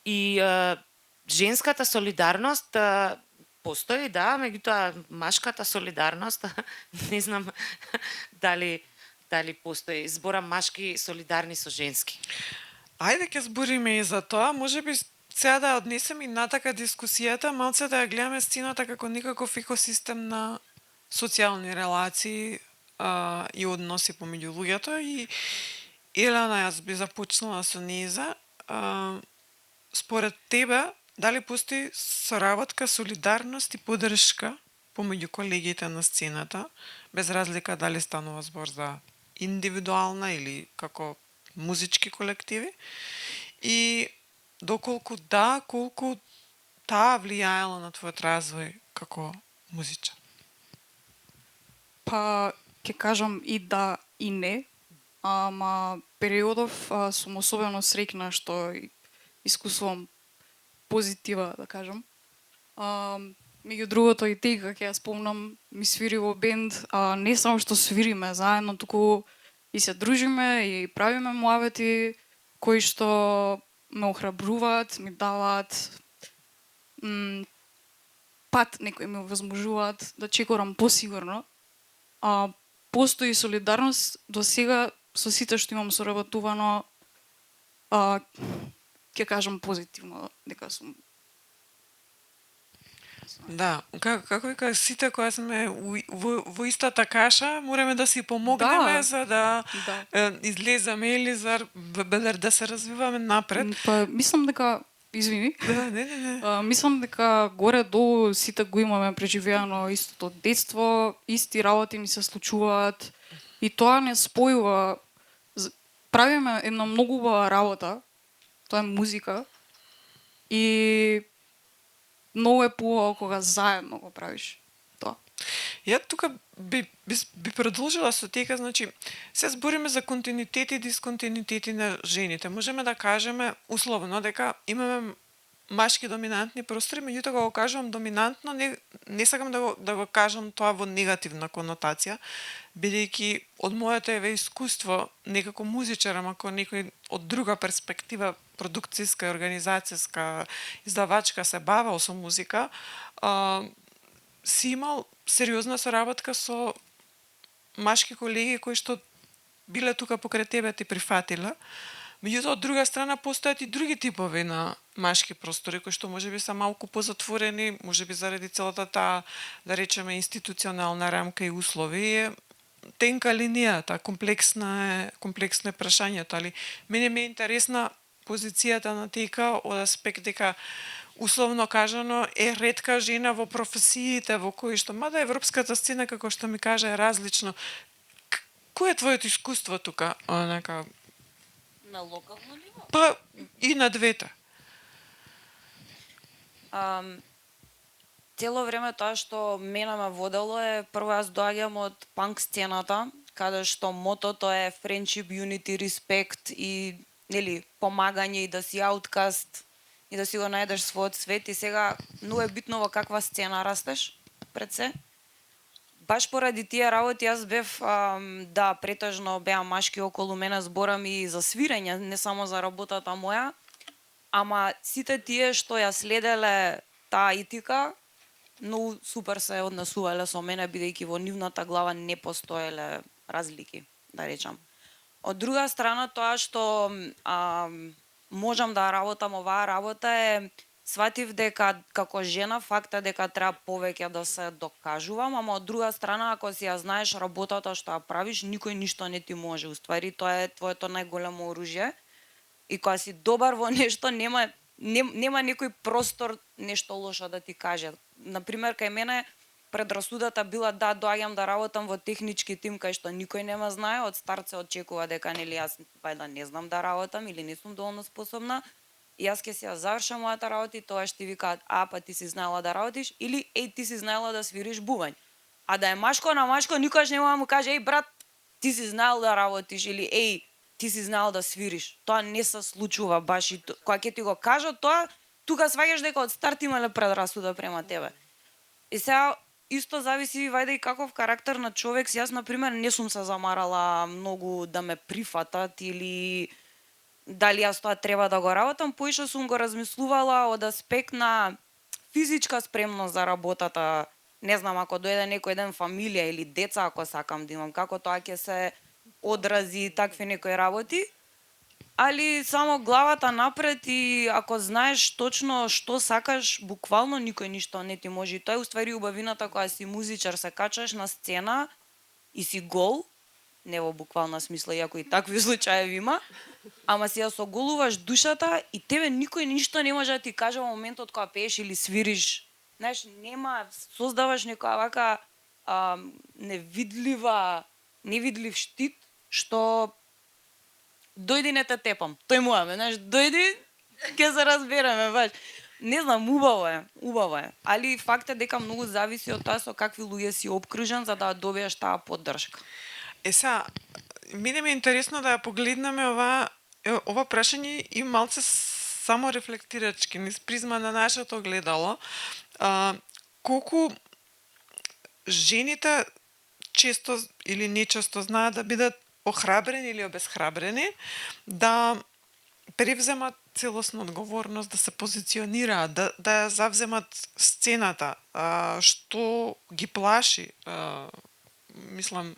и женската солидарност постои, да, меѓутоа машката солидарност не знам дали постои. Зборам машки солидарни со женски.
Ајде ќе збориме и за тоа, можеби сега да однесеме и натака дискусијата, малце да ја гледаме сцената како некаков екосистем на социјални релации и односи помеѓу луѓето и Елена, јас би започнала со низа. Според тебе, дали постои соработка, солидарност и поддршка помеѓу колегите на сцената, без разлика дали станува збор за индивидуална или како музички колективи? И доколку да, колку таа влијаела на твојот развој како музичар?
Па, ќе кажам и да и не. Ама периодов сум особено среќна што искусувам позитива, да кажам. Меѓу другото и Тека, ќе ја спомнам, ми свири во бенд, не само што свириме заедно, туку и се дружиме и правиме муавети кои што ме охрабруваат, ми даваат пат, некои ме возможуваат да чекорам посигурно. Постои солидарност до сега со сите што имам соработувано, ќе кажам позитивно дека сум.
Да, како вика, сите кои сме во истата каша, мораме да си помогнеме за да излеземе или за да се развиваме напред.
Па мислам дека извини.
Да, не.
Мислам дека горе долу сите го имаме преживеано истото детство, исти работи ни се случуваат и тоа не спојува. Правиме една многу убава работа, тоа е музика и многу е поубаво кога заедно го правиш тоа.
Ја тука би продолжила со Тека, значи се збориме за континуитет и дисконтинуитети на жените. Можеме да кажеме условно дека имаме машки доминантни простори, меѓутоа го кажувам доминантно, не сакам да го кажам тоа во негативна конотација, бидејќи од моето искуство некако музичар, ако некој од друга перспектива, продукцијска, организацијска, издавачка се бавел со музика, си имал сериозна соработка со машки колеги кои што биле тука покрај тебе, ти прифатиле. Меѓутоа, од друга страна, постојат и други типови на машки простори, кои што можеби се малку позатворени, можеби заради целата таа, да речеме, институционална рамка и услови. Тенка линијата, комплексно е прашањето, али мене ме е интересна позицијата на Тека од аспект дека условно кажано е ретка жена во професиите во кои што, мада европската сцена, како што ми кажа, е различно. Кое е твоето искуство тука? Онака,
На локално ниво?
па и на двете.
Цело време тоа што мене ме водело е прво јас доаѓам од панк сцената, каде што мотото е friendship, unity, respect и нели помагање и да си ауткаст и да си го најдеш својот свет и сега многу е битно во каква сцена растеш пред се. Баш поради тие работи јас бев да претежно беа машки околу мене, зборам и за свирење, не само за работата моја, ама сите тие што ја следеле таа етика многу супер се однесувале со мене, бидејќи во нивната глава не постоеле разлики, да речам. Од друга страна, тоа што можам да работам оваа работа е, сватив дека како жена факта дека треба повеќе да се докажувам, ама од друга страна, ако си ја знаеш работата што ја правиш, никој ништо не ти може. Уствари, тоа е твоето најголемо оружје. И кога си добар во нешто, нема некој простор нешто лошо да ти каже. Например, кај мене предрасудата била да доаѓам да работам во технички тим кај што никој не ме знае, од старт се очекува дека нели јас да не знам да работам или не сум доволно способна. И јас ќе си ја завршам мојата работа и тоа ще викаат, па ти си знаела да работиш, или ти си знаела да свириш бубањ. А да е машко на машко, никогаш нема да му каже, брат, ти си знаел да работиш, или ти си знаел да свириш. Тоа не се случува баш и кога ќе ти го кажат тоа, тука сваѓаш дека од старт имале предрасуда према тебе. И сега исто зависи вајде и каков карактер на човек. Јас на пример не сум се замарала многу да ме прифатат или дали јас тоа треба да го работам, поише сум го размислувала од аспект на физичка спремност за работата. Не знам, ако дојде некој ден фамилија или деца, ако сакам да имам, како тоа ќе се одрази такви некои работи. Али само главата напред и ако знаеш точно што сакаш, буквално никој ништо не ти може. И тоа е уствари убавината кога си музичар, се качаш на сцена и си гол, не во буквална смисла, иако и такви случаи има, ама си ја соголуваш душата и тебе никој ништо не може да ти каже во моментот кога пееш или свириш. Знаеш, создаваш некоја вака невидлив штит, што дојди не те тепам. Тој муаме, знаеш, дојди, ќе се разбереме баш. Не знам, убаво е. Али факт е дека многу зависи од тоа со какви луѓе си опкружен за да добиеш таа поддршка.
Сега, мене ми е интересно да ја погледнеме ова прашање и малце само рефлектирачки, низ призма на нашето огледало. Колку жените често или нечесто знаат да бидат охрабрени или обесхрабрени, да превземат целосна одговорност, да се позиционираат, да ја завземат сцената, што ги плаши. Мислам,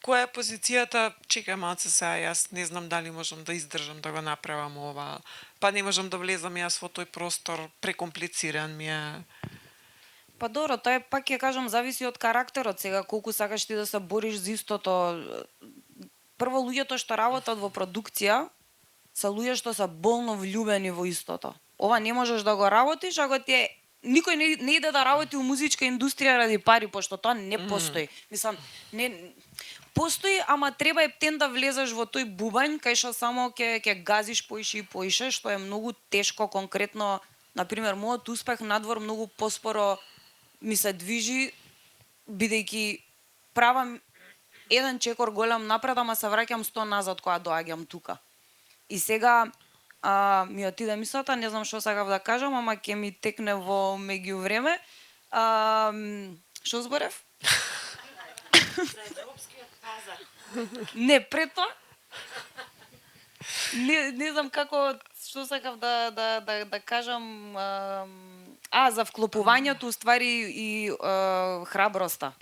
која е позицијата, чекај малце сега, јас не знам дали можам да издржам да го направам ова, па не можам да влезам јас во тој простор, прекомплициран ми е.
Па добро, тоа е пак ќе кажам зависи од карактерот, сега колку сакаш ти да се бориш за истото. Прво, луѓето што работат во продукција се луѓе што се болно влюбени во истото. Ова не можеш да го работиш ако ти е никој не иде да работи во музичка индустрија ради пари, пошто тоа не постои. Мислам, не постои, ама треба ептен да влезеш во тој бубањ кај што само ќе газиш поише и поише, што е многу тешко. Конкретно, на пример, мојот успех надвор многу поспоро ми се движи, бидејќи правам еден чекор голем напред, ама се враќам 100 назад кога доаѓам тука. И сега ми отиде мислата, не знам што сакав да кажам, ама ќе ми текне во меѓувреме. Што зборев?
За европскиот пазар.
Не, пред тоа. Не знам како, што сакав да кажам. За вклопувањето, уствари и храброста.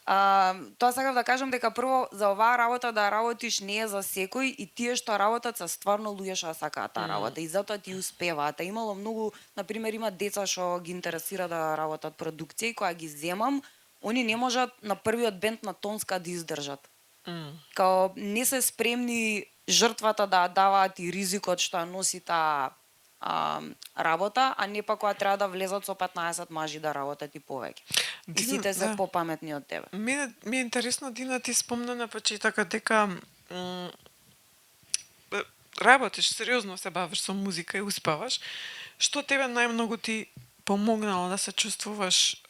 Тоа сакав да кажам дека прво за оваа работа да работиш не е за секој и тие што работат се стварно луѓе што сакаат таа работа и затоа ти успеваат. Имало многу, на пример, има деца што ги интересира да работат продукција и кога ги земам, они не можат на првиот бенд на Тонска да издржат. Као не се спремни жртвата да даваат и ризикот што носи таа работа, а не па кога треба да влезат со 15 мажи да работат и повеќе. И
Дина,
сите се
да.
попаметни од тебе.
Ми е интересно, Дина, ти спомна на почетока дека работиш, сериозно се бавиш со музика и успеваш. Што тебе најмногу ти помогнало да се чувствуваш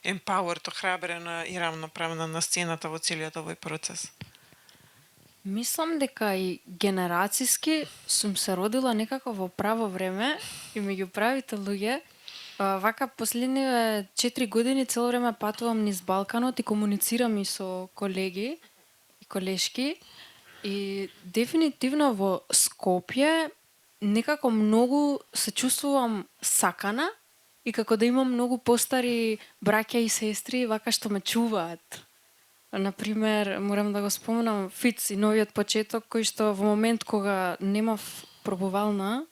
empowered, охрабрена и равноправна на сцената во целиот овој процес?
Мислам дека и генерацијски сум се родила некако во право време и меѓу правите луѓе. Вака последниве 4 години цело време патувам низ Балканот и комуницирам и со колеги и колешки. И дефинитивно во Скопје некако многу се чувствувам сакана и како да имам многу постари браќа и сестри вака што ме чуваат. Например, морам да го споменам Фиц и новиот почеток, кој што во момент кога немав пробувална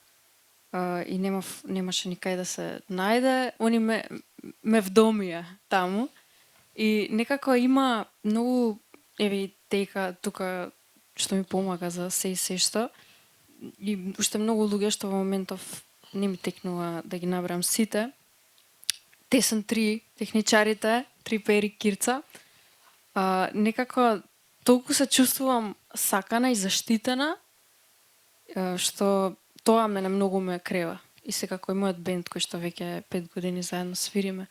и немаше никај да се најде, они ме вдомија таму. И некако има многу, еве и Тека тука што ми помага за се и се што. И уште многу луѓе што во моментов не ми текнува да ги набрам сите. Те се 3 техничарите, 3 пери Кирца. Некако толку се чувствувам сакана и заштитена што тоа мене многу ме крева. И секако и мојот бенд кој што веќе 5 години заедно свириме.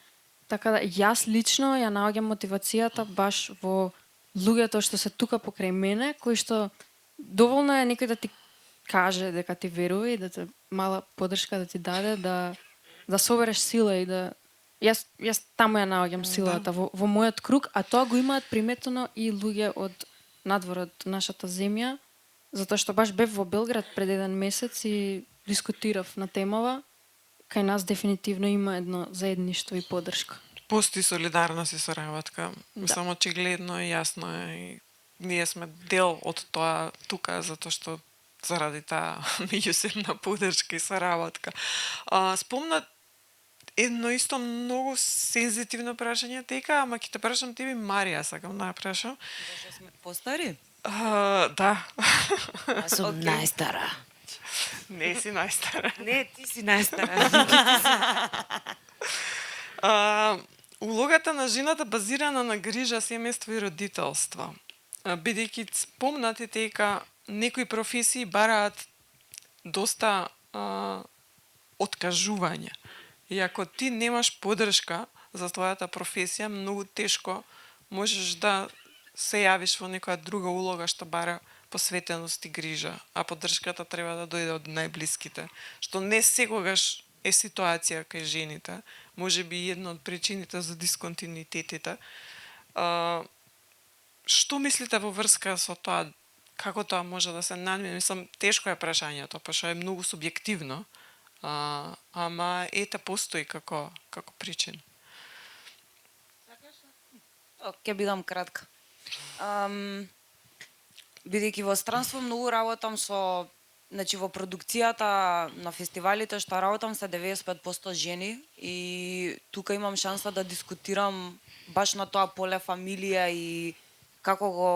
Така да јас лично ја наоѓам мотивацијата баш во луѓето што се тука покрај мене, кои што доволно е некој да ти каже дека ти верува и да те мала поддршка да ти даде да собереш сила и да Јас таму ја наоѓам силата во мојот круг, а тоа го имаат приметено и луѓе од надвор од нашата земја, затоа што баш бев во Белград пред 1 месец и дискутирав на темава. Кај нас дефинитивно има едно заедништво и поддршка.
Постои солидарност и соработка. Само очигледно и јасно е. И ние сме дел од тоа тука, затоа што заради таа меѓусебна поддршка и соработка. Спомна едно исто многу сензитивно прашање, Тека, ама ќе те прашам тебе, Марија, сакам да ја прашам.
Зашто сме постари?
Да.
Јас сум најстара.
Не си најстара.
Не, ти си најстара.
Улогата на жената базирана на грижа, семејство и родителство. Бидејќи спомнати дека некои професии бараат доста откажување. И ако ти немаш поддршка за твојата професија, многу тешко можеш да се јавиш во некоја друга улога што бара посветеност и грижа, а поддршката треба да дојде од најблиските, што не секогаш е ситуација кај жените, може би една од причините за дисконтинуитетите. Што мислите во врска со тоа, како тоа може да се надмине? Мислам, тешко е прашањето, пошто е многу субјективно. Ама ете постои како причина.
Ќе бидам кратка. Бидејќи во странство многу работам со, значи во продукцијата на фестивалите што работам се 95% жени и тука имам шанса да дискутирам баш на тоа поле фамилија и како го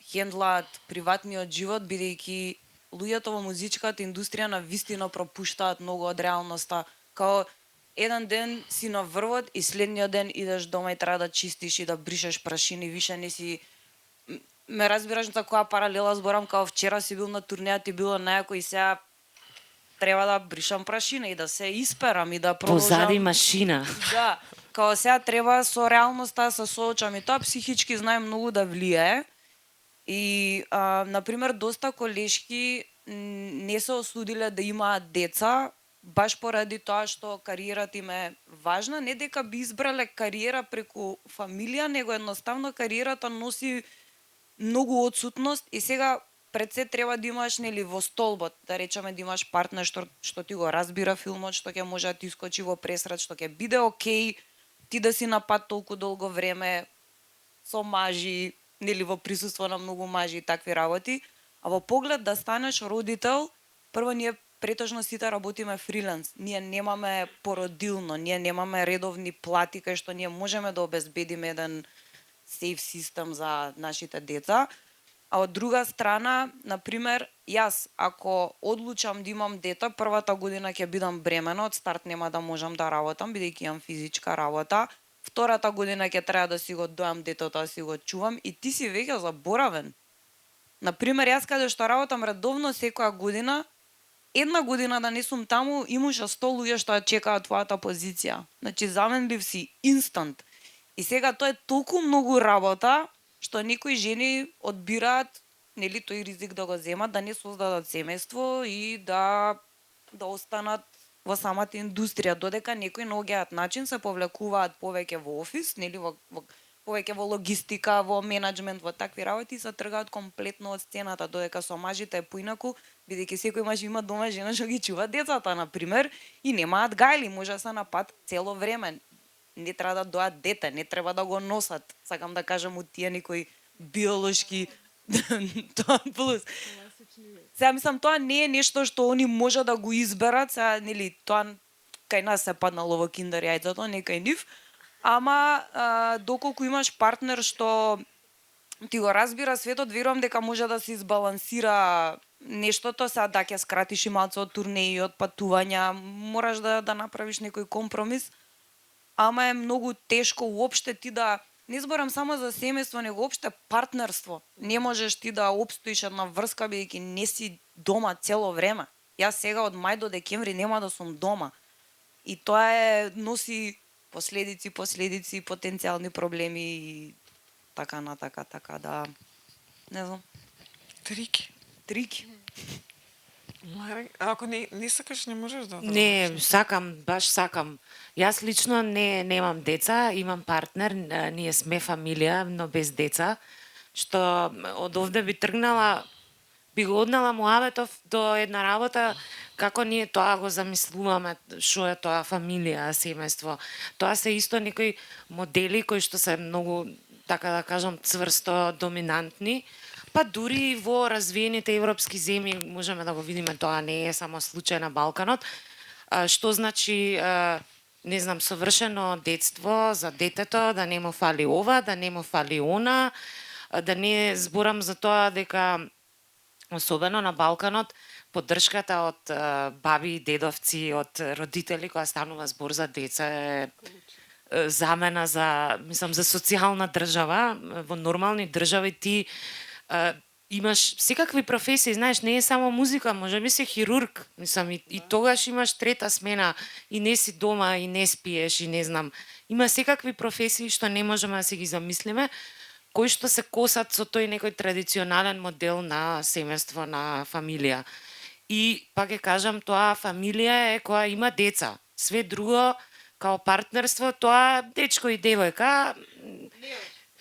хендлаат приватниот живот, бидејќи луѓето во музичката индустрија на вистина пропуштаат многу од реалноста. Као еден ден си на врвот и следниот ден идеш дома и треба да чистиш и да бришеш прашини, више не си... Ме разбираш за која паралела зборам, као вчера си бил на турнеја, ти било најако и сега треба да бришам прашина и да се исперам и да продолжам.
Позади машина.
Да, као сега треба со реалноста да се соочам и тоа психички знае многу да влијае. И, например, доста колешки не се осудиле да имаат деца, баш поради тоа што кариерата им е важна, не дека би избрале кариера преку фамилија, него едноставно кариерата носи многу отсутност и сега пред се треба да имаш нели во столбот, да речеме да имаш партнер што ти го разбира филмот, што ќе може да ти искочи во пресрат, што ќе биде окей, ти да си на пат толку долго време со мажи, нели во присуство на многу мажи и такви работи, а во поглед да станеш родител, прво ние претежно сите работиме фриленс. Ние немаме породилно, ние немаме редовни плати кај што ние можеме да обезбедиме еден сейф систем за нашите деца. А од друга страна, на пример, јас ако одлучам да имам дете, првата година ќе бидам бремена, од старт нема да можам да работам бидејќи имам физичка работа. Втората година ќе треба да си го дојам детето, да си го чувам и ти си веќе заборавен. На пример, јас каде што работам редовно секоја година, една година да не сум таму, имаше 100 луѓе што ја чекаат твојата позиција. Значи, заменлив си инстант. И сега тоа е толку многу работа, што некои жени одбираат, нели, тој ризик да го земат, да не создадат семејство и да останат во самата индустрија, додека некои наоѓаат начин, се повлекуваат повеќе во офис, нели, повеќе во логистика, во менаџмент, во такви работи и се тргаат комплетно од сцената, додека со мажите е поинаку, бидејќи секој маж има дома жена што ги чува децата, на пример, и немаат гајли, може да се на пат цело време. Не треба да дојат дете, не треба да го носат. Сакам да кажам од тие некои биолошки тоа плюс. Сега мислам, тоа не е нешто што они може да го изберат, сега нели тоа кај нас се паднало во киндер јајцето, не кај нив. Ама доколку имаш партнер што ти го разбира светот, верувам дека може да се избалансира нештото, сега да ќе скратиш и малце од турнеи, од патувања, мораш да направиш некој компромис. Ама е многу тешко уопште ти да не зборам само за семејство, него опште партнерство. Не можеш ти да опстоиш една врска бидејќи не си дома цело време. Јас сега од мај до декември нема да сум дома. И тоа носи последици, потенцијални проблеми и така да не знам. Трики.
Ако не сакаш, не можеш да.
Не, сакам, баш сакам. Јас лично немам деца, имам партнер, ние сме фамилија, но без деца, што од овде би тргнала, би го однала муабетов до една работа, како ние тоа го замислуваме, што е тоа фамилија, семејство. Тоа се исто некои модели кои што се многу, така да кажам, цврсто доминантни, па дури во развиените европски земји можеме да го видиме, тоа не е само случај на Балканот. Што значи, не знам, совршено детство за детето, да не му фали ова, да не му фали она, да не зборам за тоа дека особено на Балканот поддршката од баби и дедовци, од родители кога станува збор за деца е замена за, мислам, за социјална држава. Во нормални држави ти имаш секакви професии, знаеш, не е само музика, може би си хирург, мислам, и тогаш имаш трета смена и не си дома и не спиеш и не знам. Има секакви професии што не можеме да си ги замислиме, кои што се косат со тој некој традиционален модел на семејство, на фамилија. И пак ќе кажам, тоа фамилија е која има деца. Све друго, као партнерство, тоа дечко и девојка,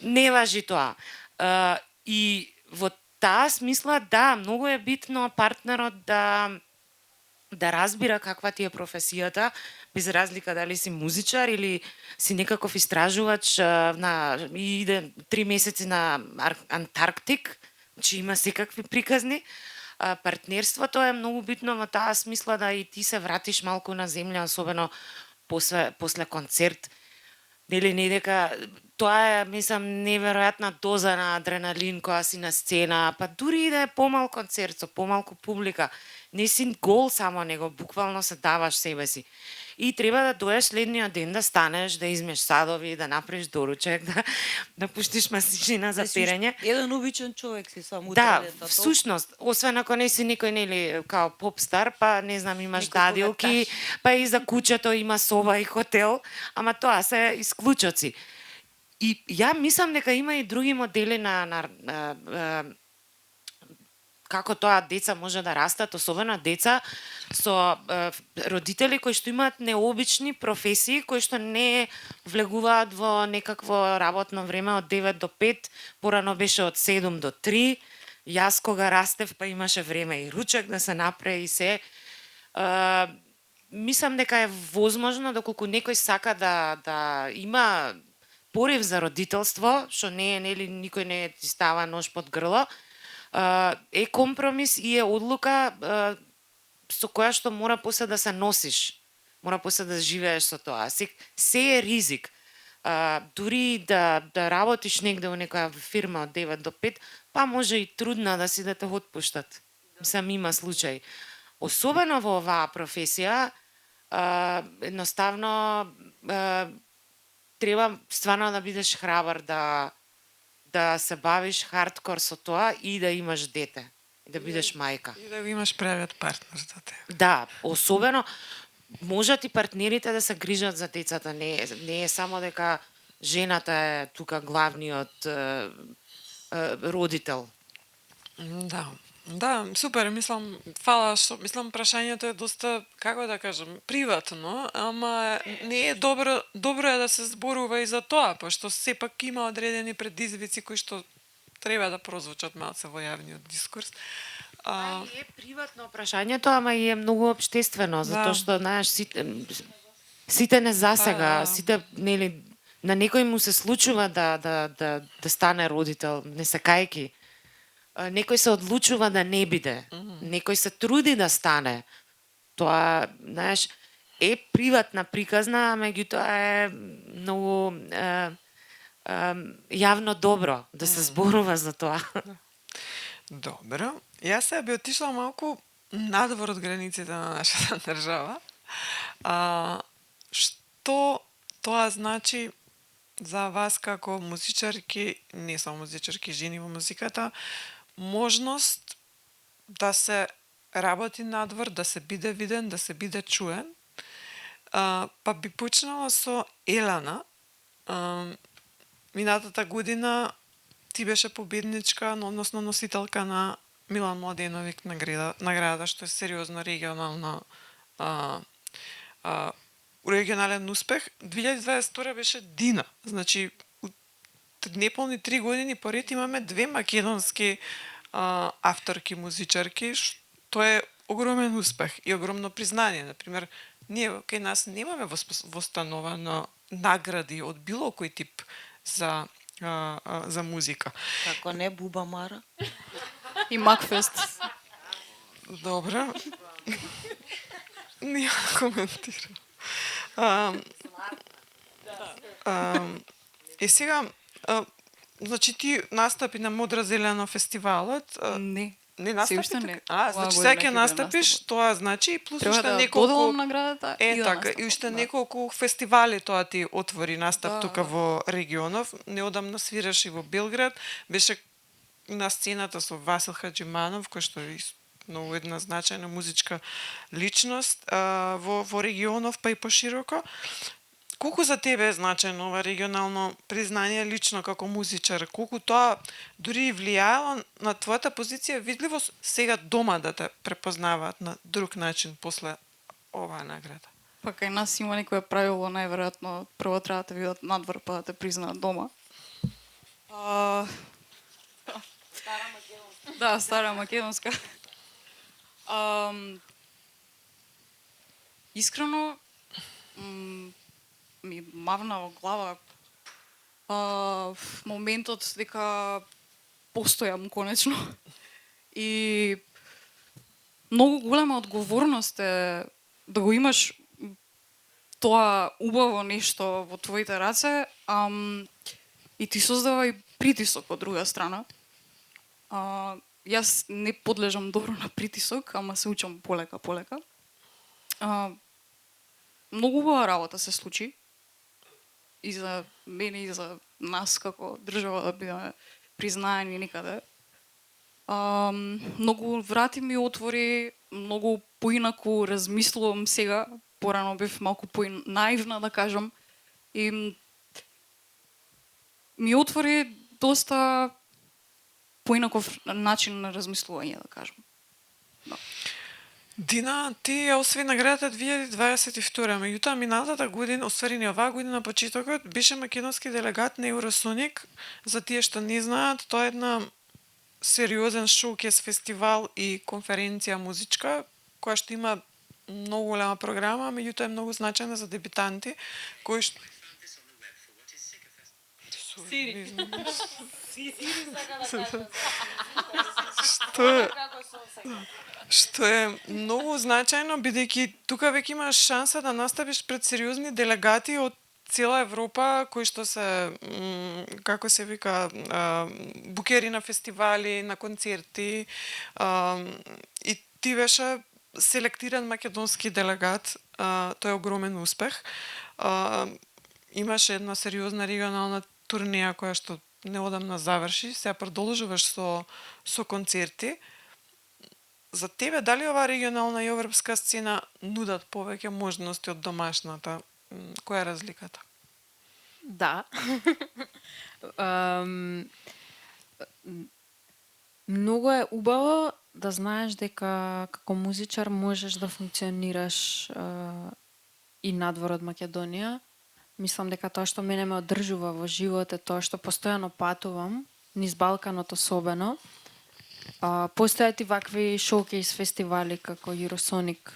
не важи тоа. И во таа смисла, да, многу е битно партнерот да разбира каква ти е професијата, без разлика дали си музичар или си некаков истражувач и иде 3 месеци на Антарктик, че има секакви приказни. Партнерството е многу битно во таа смисла да и ти се вратиш малку на земја, особено после концерт. Нели не дека тоа е, мислам, неверојатна доза на адреналин кога си на сцена, па дури и да е помал концерт со помалку публика, не си гол само, него буквално се даваш себе си. И треба да доеш следниот ден да станеш, да измеш садови, да направиш доручек, да пуштиш масичина за перење.
Еден обичен човек си само
да, всушност, освен ако не си некој, нели, као попстар, па не знам, имаш дадилки, па и за куќето има соба и хотел, ама тоа се исклучоци. И ја мислам дека има и други модели на како тоа деца може да растат, особено деца со родители кои што имаат необични професии, кои што не влегуваат во некакво работно време од 9 до 5, порано беше од 7 до 3. Јас кога растев, па имаше време и ручек да се направи и се. Мислам дека е возможно доколку некој сака да има порив за родителство, што не е, нели, никој не ти става нож под грло, е компромис и е одлука со која што мора после да се носиш. Мора после да живееш со тоа. Се е ризик. дури да работиш негде во некоја фирма од 9 до 5, па може и трудна да си да те отпуштат. Сам има случај. Особено во оваа професија, едноставно треба стварно да бидеш храбар да се бавиш хардкор со тоа и да имаш дете, и да бидеш мајка.
И да го имаш правиот партнер за тебе.
Да, особено можат и партнерите да се грижат за децата, не е само дека жената е тука главниот родител.
Да, супер, фала што прашањето е доста, како да кажам, приватно, ама не е добро е да се зборува и за тоа, пошто сепак има одредени предизвици кои што треба да прозвучат малце во јавниот дискурс.
Не е приватно прашањето, ама и е многу општествено, затоа што, знаеш, сите не засега, сите, нели, на некој му се случува да стане родител, не се кајки. Некој се одлучува да не биде, некој се труди да стане. Тоа, знаеш, е приватна приказна, меѓутоа е многу јавно добро да се зборува за тоа.
Добро. Јас сега би отишла малку надвор од границите на нашата држава. Што тоа значи за вас како музичарки, не само музичарки, жени во музиката, можност да се работи надвор, да се биде виден, да се биде чуен? Па би почнала со Елана. Минатата година ти беше победничка, односно носителка на Милан Младеновиќ награда, што е сериозно регионален успех. 2022 беше Дина. Значи, неполни 3 години поред имаме 2 македонски авторки, музичарки, што е огромен успех и огромно признание. Например, ние кај нас немаме востановено награди од било кој тип за музика.
Како не Буба Мара?
И Макфест.
Добро. Не коментирам. И сега, значи ти настапи на Модра Зелено фестивалот.
Не.
Не настапи?
Се уште не.
Значи сега ќе настапиш, тоа значи и плюс
Треба
уште
да
неколку
доделам наградата и да
така,
настапам,
и уште
да.
неколку фестивали тоа ти отвори настап
Да.
тука во регионов. Неодамна свираш и во Белград, беше на сцената со Васил Хаџиманов, кој што е многу една значајна музичка личност во регионов, па и пошироко. Колку за тебе е значајно ова регионално признание лично како музичар? Колку тоа дури и влијаело на твојата позиција видливост сега дома да те препознаваат на друг начин после оваа награда?
Па кај нас има некое правило, најверојатно прво треба да те видат надвор па да те признаат дома. Стара македонска. Да, стара македонска. Искрено ми мавна во глава в моментот дека постојам конечно. И многу голема одговорност е да го имаш тоа убаво нешто во твоите раце, и ти создава и притисок од друга страна. Јас не подлежам добро на притисок, ама се учам полека. Многу убава работа се случи и за мене и за нас како држава да бидеме признаени никаде. Многу врати ми отвори, многу поинаку размислувам сега, порано бев малку наивна да кажам, и ми отвори доста поинаков начин на размислување, да кажам. Да.
Дина, ти ја освои наградата 2022, меѓутоа минатата година, освари не оваа година почетокот, беше македонски делегат на Евросоник. За тие што не знаат, тоа е една сериозен шоукес фестивал и конференција музичка, која што има многу голема програма, меѓутоа е многу значајна за дебитанти, кои што што е многу значајно, бидејќи тука веќе имаш шанса да настапиш пред сериозни делегати од цела Европа кои што се како се вика букери на фестивали, на концерти и ти беше селектиран македонски делегат. Тоа е огромен успех. Имаше една сериозна регионална турнеја која што неодамна заврши, сега продолжуваш со концерти. За тебе дали оваа регионална и европска сцена нудат повеќе можности од домашната? Која е разликата?
Да. Многу е убаво да знаеш дека како музичар можеш да функционираш и надвор од Македонија. Мислам дека тоа што мене ме одржува во живот е тоа што постојано патувам, низ Балканот особено. Постојат и вакви шоукейс фестивали како Eurosonic,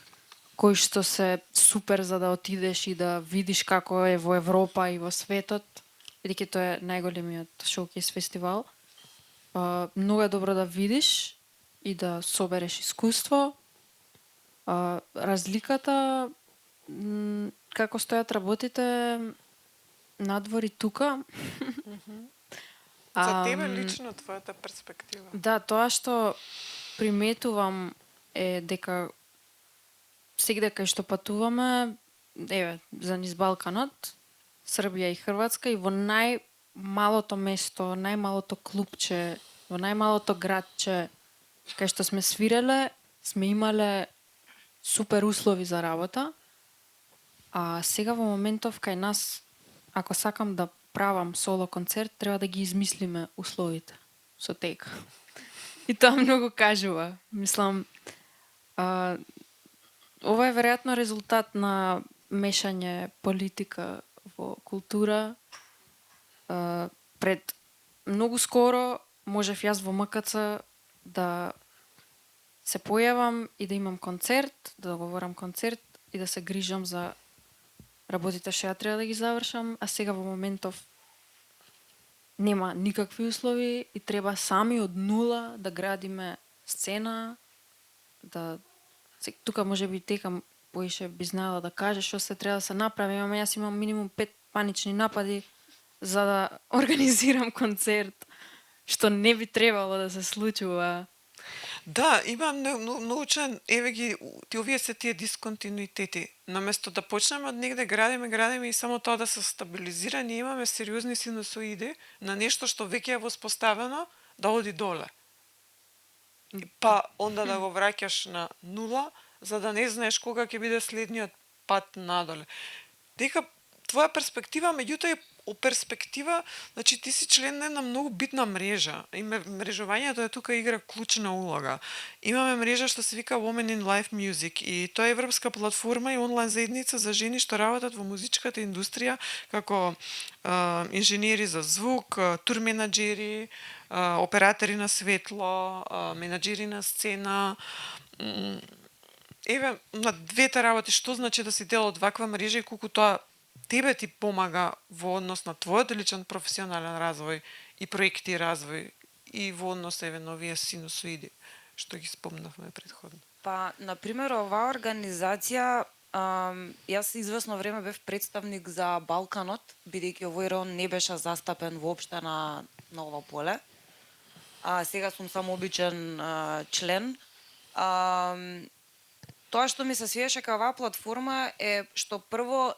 кои што се супер за да отидеш и да видиш како е во Европа и во светот, бидејќи тоа е најголемиот шоукейс фестивал. Многу е добро да видиш и да собереш искуство. Разликата како стојат работите надвор и тука.
За тебе лично твојата перспектива?
Да, тоа што приметувам е дека сегде кај што патуваме, за низ Балканот, Србија и Хрватска, и во најмалото место, најмалото клубче, во најмалото градче кај што сме свиреле, сме имале супер услови за работа. А сега во моментов кај нас, ако сакам да правам соло концерт, треба да ги измислиме условите со тек. И тоа многу кажува. Мислам, ова е веројатно резултат на мешање политика во култура. Пред многу скоро можев јас во МКЦ да се појавам и да имам концерт, да договорам концерт и да се грижам за работите што ја треба да ги завршам, а сега во моментов нема никакви услови и треба сами од нула да градиме сцена, да тука може би тека поише би знаела да каже што се треба да се направи, ама јас имам минимум 5 панични напади за да организирам концерт, што не би требало да се случува.
Да, имам научен, еве ги, овие се тие дисконтинуитети. Наместо да почнеме од негде, градиме и само тоа да се стабилизира, ние имаме сериозни синусоиди на нешто што веќе е воспоставено да оди доле. Па онда да го враќаш на нула, за да не знаеш кога ќе биде следниот пат надоле. Дека твоја перспектива, меѓутоа о перспектива, значи ти си член на една многу битна мрежа. И мрежувањето е тука игра клучна улога. Имаме мрежа што се вика Women in Live Music и тоа е европска платформа и онлайн заедница за жени што работат во музичката индустрија како инженери за звук, тур менаџери, оператори на светло, менаџери на сцена. Еве на двете работи што значи да си дел од ваква мрежа и колку тоа тебе ти помага во однос на твојот личен професионален развој и проекти развој и во однос еве на овие синусоиди што ги спомнавме претходно.
Па, например, оваа организација, јас извесно време бев представник за Балканот, бидејќи овој район не беше застапен воопште на ова поле. Сега сум само обичен член. Тоа што ми се свиеше кај оваа платформа е што прво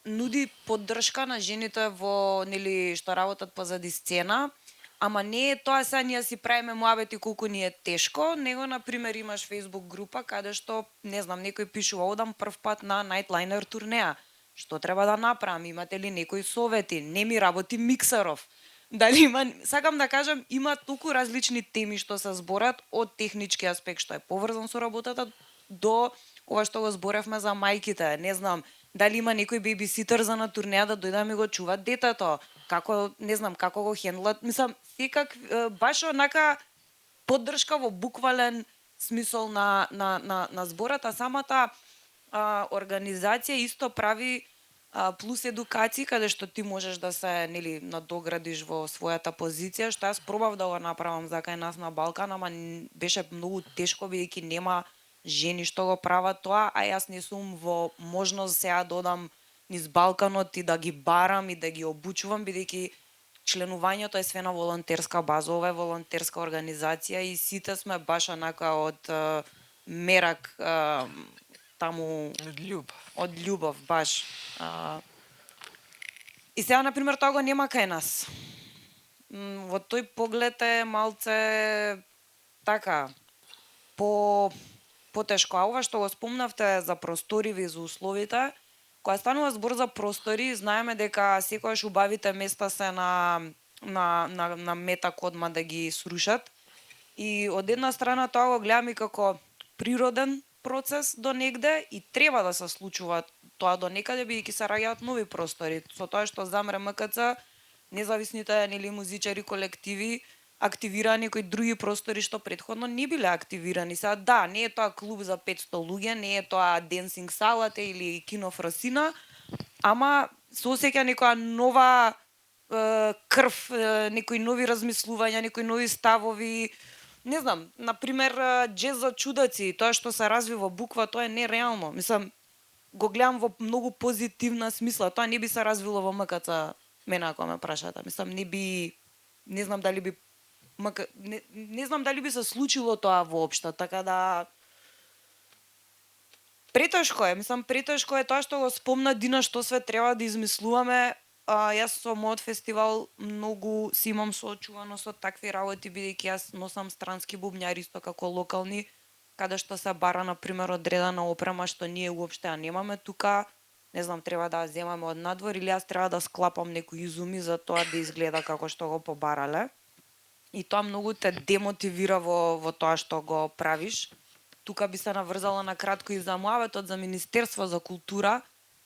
нуди поддршка на жените во што работат позади сцена, ама не е тоа сега ние си правиме муабети колку ни е тешко, него на пример имаш Facebook група каде што не знам некој пишува одам прв пат на Nightliner турнеја. Што треба да направам? Имате ли некои совети? Не ми работи миксеров. Дали има, сакам да кажам, има толку различни теми што се зборат од технички аспект што е поврзан со работата до ова што го зборевме за мајките. Не знам, дали има некој бебиситер за на турнеја да дојде да ми го чува детето, како, не знам, како го хендлат. Мислам, секак баш онака поддршка во буквален смисол на збората. Самата организација исто прави плюс едукација каде што ти можеш да се надоградиш во својата позиција, што јас пробав да го направам за кај нас на Балкан, ама беше многу тешко бидејќи нема жени што го прават тоа, а јас не сум во можност сега да одам низ Балканот и да ги барам и да ги обучувам, бидејќи членувањето е све на волонтерска база, ова е волонтерска организација и сите сме баш онака од мерак таму од љубов баш. И сега, например, тоа го нема кај нас. Во тој поглед е малце така потешко. А ова што го спомнавте за просториви, за условите, кога станува збор за простори, знаеме дека секогаш убавите места се на метак одма да ги срушат. И од една страна тоа го гледам и како природен процес до негде и треба да се случува тоа до некаде, бидејќи се раѓаат нови простори. Со тоа што замре МКЦ, независните музичари колективи активира некои други простори што претходно не биле активирани. Сега да, не е тоа клуб за 500 луѓе, не е тоа денсинг салата или кино Фросина, ама се осеќа некоја нова крв, некои нови размислувања, некои нови ставови. Не знам, например, джез за чудаци, тоа што се развива буква, тоа е нереално. Мислам, го гледам во многу позитивна смисла. Тоа не би се развило во МКЦ, мене ако ме прашате. Мислам, не знам дали би не знам дали би се случило тоа воопшто, така да претешко е, претешко е тоа што го спомна Дина, што све треба да измислуваме. Јас со мојот фестивал многу си имам соочувано со такви работи, бидејќи јас носам странски бубњари исто како локални, каде што се бара, например, одредена опрема што ние уопште ја немаме тука. Не знам, треба да ја земаме од надвор или јас треба да склапам некои изуми за тоа да изгледа како што го побарале. И тоа многу те демотивира во тоа што го правиш. Тука би се наврзала на кратко и за муаветот за Министерство за култура.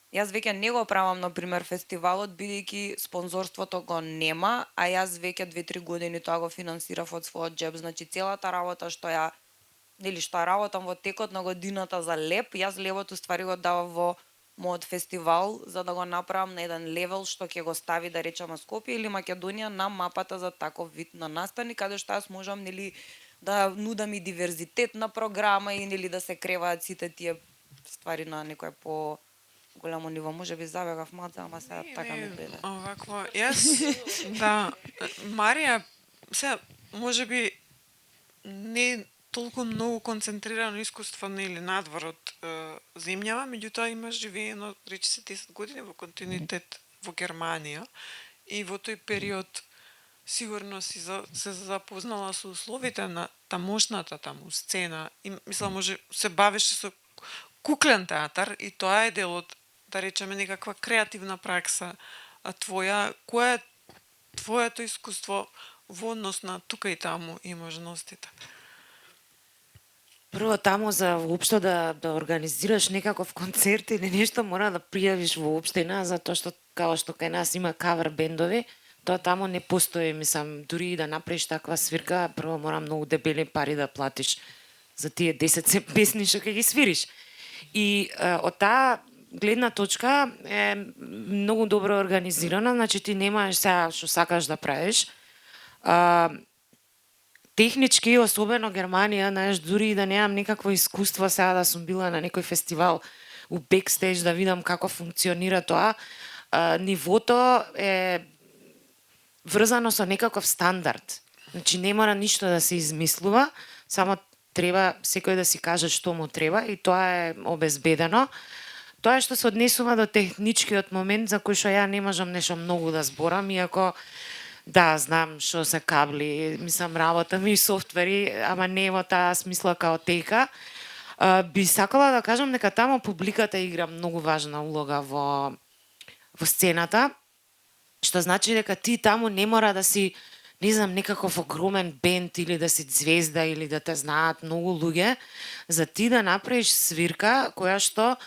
Јас веќе не го правам, например, фестивалот, бидејќи спонзорството го нема, а јас веќе 2-3 години тоа го финансирав од својот џеб. Значи, целата работа што ја работам во текот на годината за Леп, јас левот уствари го давам во мојот фестивал, за да го направам на еден левел што ќе го стави, да речеме, Скопје или Македонија на мапата за таков вид на настани, каде што јас можам да нудам и диверзитетна програма и да се креваат сите тие ствари на некој по голямо ниво. Може би забегав малце, ама сега така ми биде.
Овакво, јас да, Марија сега може би не толку многу концентрирано искуство надвор од земјава, меѓутоа имаш живеено речиси 10 години во континуитет во Германија и во тој период сигурно си се запознала со условите на тамошната таму сцена и мислам може се бавеше со куклен театар и тоа е дел од, да речеме, некаква креативна пракса. А твоја, кој е твоето искуство во однос на тука и таму и можностите?
Прво таму за воопшто да организираш некаков концерт или нешто мора да пријавиш во општина, затоа што као што кај нас има кавер бендови, тоа таму не постои, дури и да направиш таква свирка, прво мора многу дебели пари да платиш за тие 10 песни што ќе ги свириш. И од таа гледна точка е многу добро организирана, значи ти немаш сега што сакаш да правиш. Технички, особено Германија, знаеш, дури и да немам некакво искуство сега да сум била на некој фестивал у бекстејдж да видам како функционира тоа, нивото е врзано со некаков стандард. Значи не мора ништо да се измислува, само треба секој да си каже што му треба и тоа е обезбедено. Тоа е што се однесува до техничкиот момент за кој што ја не можам нешто многу да зборам, иако да, знам што се кабли, работа ми и софтвери, ама не во таа смисла као тека. Би сакала да кажам дека таму публиката игра многу важна улога во сцената, што значи дека ти таму не мора да си, не знам, некаков огромен бенд или да си звезда или да те знаат многу луѓе, за ти да направиш свирка која што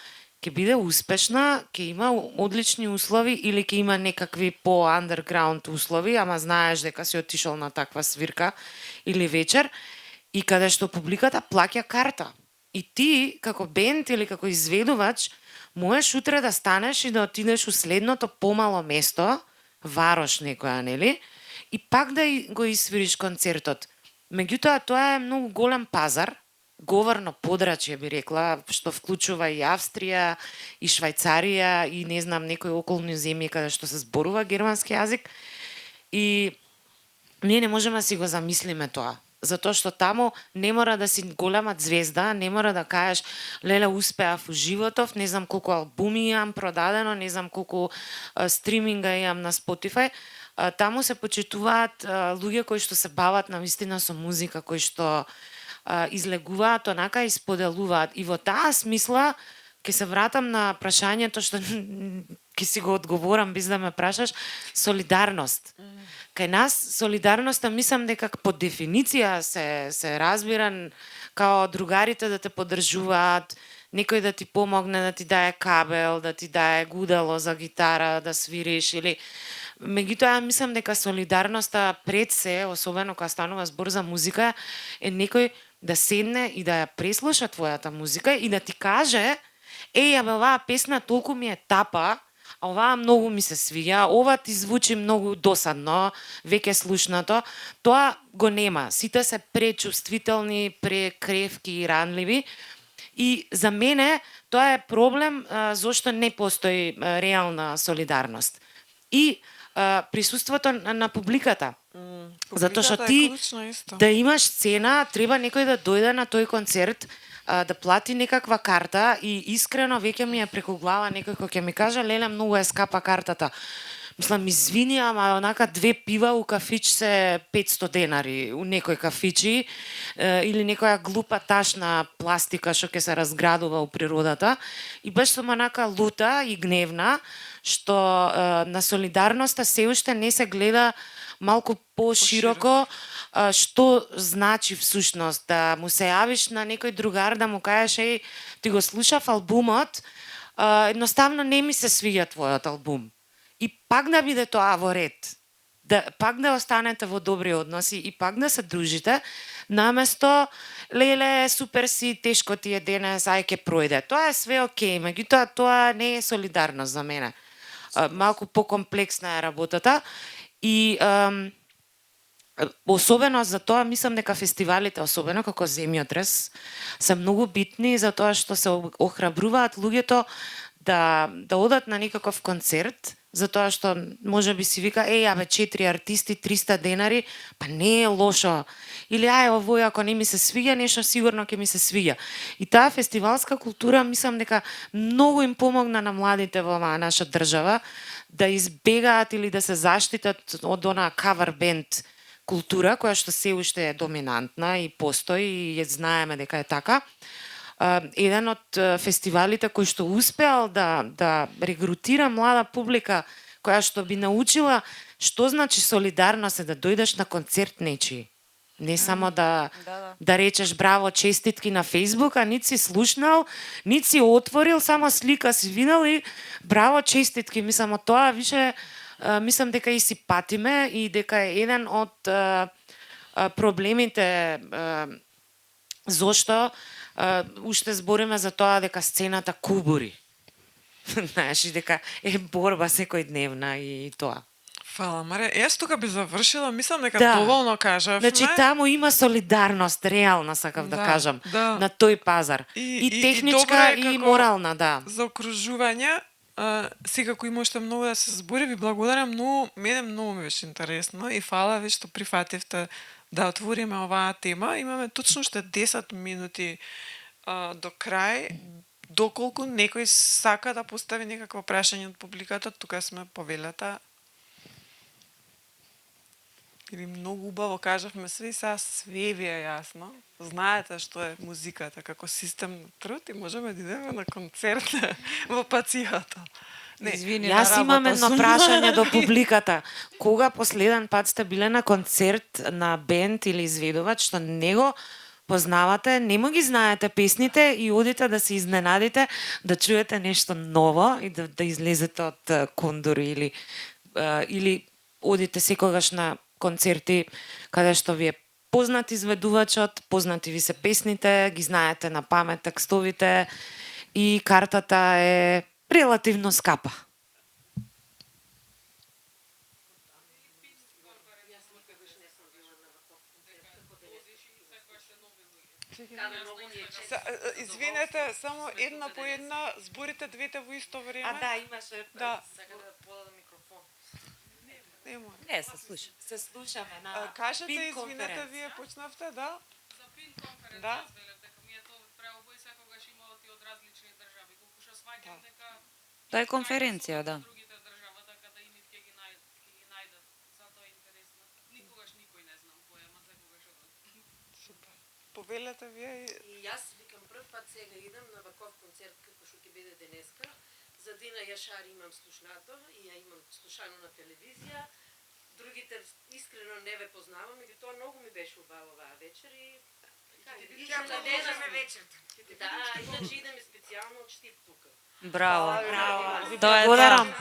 ќе биде успешна, ќе има одлични услови или ќе има некакви по-андерграунд услови, ама знаеш дека си отишол на таква свирка или вечер, и каде што публиката плаќа карта. И ти, како бенд или како изведувач, можеш утре да станеш и да отидеш у следното помало место, Варош некоја, нели? И пак да го исвириш концертот. Меѓутоа, тоа е многу голем пазар, говорно подрачје, би рекла, што вклучува и Австрија, и Швајцарија, и не знам, некои околни земји каде што се зборува германски јазик. И ние не можеме да си го замислиме тоа. Затоа што таму не мора да си голема звезда, не мора да кажеш леле успеав у животов, не знам колку албуми имам продадено, не знам колку стриминга имам на Spotify. Таму се почитуваат луѓе кои што се бават навистина со музика, кои што излегуваат онака и споделуваат. И во таа смисла ќе се вратам на прашањето што ќе си го одговорам без да ме прашаш, солидарност. Кај нас солидарноста мислам дека по дефиниција се разбира као другарите да те поддржуваат, некој да ти помогне, да ти дае кабел, да ти дае гудало за гитара, да свириш или меѓутоа мислам дека солидарноста пред се, особено кога станува збор за музика, е некој да седне и да ја преслуша твојата музика и да ти каже абе оваа песна толку ми е тапа, а оваа многу ми се свиѓа, ова ти звучи многу досадно, веќе слушнато, тоа го нема. Сите се пречувствителни, прекревки и ранливи. И за мене тоа е проблем зашто не постои реална солидарност. И присуството на публиката. Затоа што ти да имаш цена, треба некој да дојде на тој концерт, да плати некаква карта и искрено веќе ми е преку глава некој кој ќе ми каже леле многу е скапа картата. Мислам, извини, ама онака 2 пива у кафич се 500 денари у некој кафичи или некоја глупа ташна пластика што ќе се разградува у природата. И беше сум онака лута и гневна што на солидарноста се уште не се гледа малку пошироко што значи всушност да му се јавиш на некој другар да му кажеш ти го слушав албумот, едноставно не ми се свиѓа твојот албум. И пак да биде тоа во ред. Пак да останете во добри односи и пак да се дружите, наместо леле супер си, тешко ти е денес, ај ќе пројде. Тоа е све окей, меѓутоа тоа не е солидарност за мене. Малку покомплексна е работата и особено за тоа мислам дека фестивалите, особено како Земјотрес, се многу битни за тоа што се охрабруваат луѓето да одат на некаков концерт, затоа што може би си вика абе 4 артисти 300 денари, па не е лошо. Или овој ако не ми се свиѓа нешто сигурно ќе ми се свиѓа. И таа фестивалска култура мислам дека многу им помогна на младите во наша држава да избегаат или да се заштитат од онаа кавер бенд култура која што се уште е доминантна и постои и ја знаеме дека е така. Еден од фестивалите кој што успеал да регрутира млада публика која што би научила што значи солидарност е да дојдеш на концерт нечи. Не само да речеш браво, честитки на Facebook, а нит си слушнал, нит си отворил, само слика си видел и браво, честитки. Мислам, од тоа више мислам дека и си патиме и дека е еден од проблемите зошто уште збориме за тоа дека сцената кубури. Знаеш, и дека е борба секојдневна и тоа.
Фала, Марија. Јас тука би завршила, мислам дека доволно кажавме.
Значи таму има солидарност, реална сакав да кажам, на тој пазар. И техничка и морална, да.
За окружување, секако има уште многу да се збори, ви благодарам многу, мене многу ми беше интересно и фала ви што прифативте да отвориме оваа тема. Имаме точно уште 10 минути до крај. Доколку некој сака да постави некакво прашање од публиката, тука сме повелата. Или многу убаво кажавме све и сега све ви е јасно. Знаете што е музиката како систем на труд и можеме да идеме на концерт во Пацијата.
Јас имам едно прашање до публиката. Кога последен пат сте биле на концерт на бенд или изведувач што не го познавате, нема ги знаете песните и одите да се изненадите, да чуете нешто ново и да излезете од Кондор или одите секогаш на концерти каде што ви е познат изведувачот, познати ви се песните, ги знаете на памет текстовите и картата е релативно скапа.
Извинете, само една по една, зборите двете во исто време.
А да, имаше
Да.
сака да подадам микрофон.
Нема.
Не, се слуша.
Се слушаме на
Кажете,
пин
извинете,
конференција.
вие почнавте, да?
За пин конференција
Да.
велев дека ми е тоа преобој секогаш имало ти од различни држави. Колку што сваќам дека
Тоа е конференција, да.
другите држава така да и нив ќе ги најдат. Затоа е интересно. Никогаш никој не знам кој е, ама секогаш од.
Супер. Повелете вие и
И јас викам прв пат сега идам на ваков концерт како што ќе биде денеска. За Дина Јашари имам слушнато и ја имам слушано на телевизија. Другите искрено не ве познавам, меѓутоа многу ми беше убава оваа вечер и
Ќе продолжиме вечерта.
да, иначе идеме специјално од Штип тука.
Браво.
Браво.
Тоа е
Благодарам.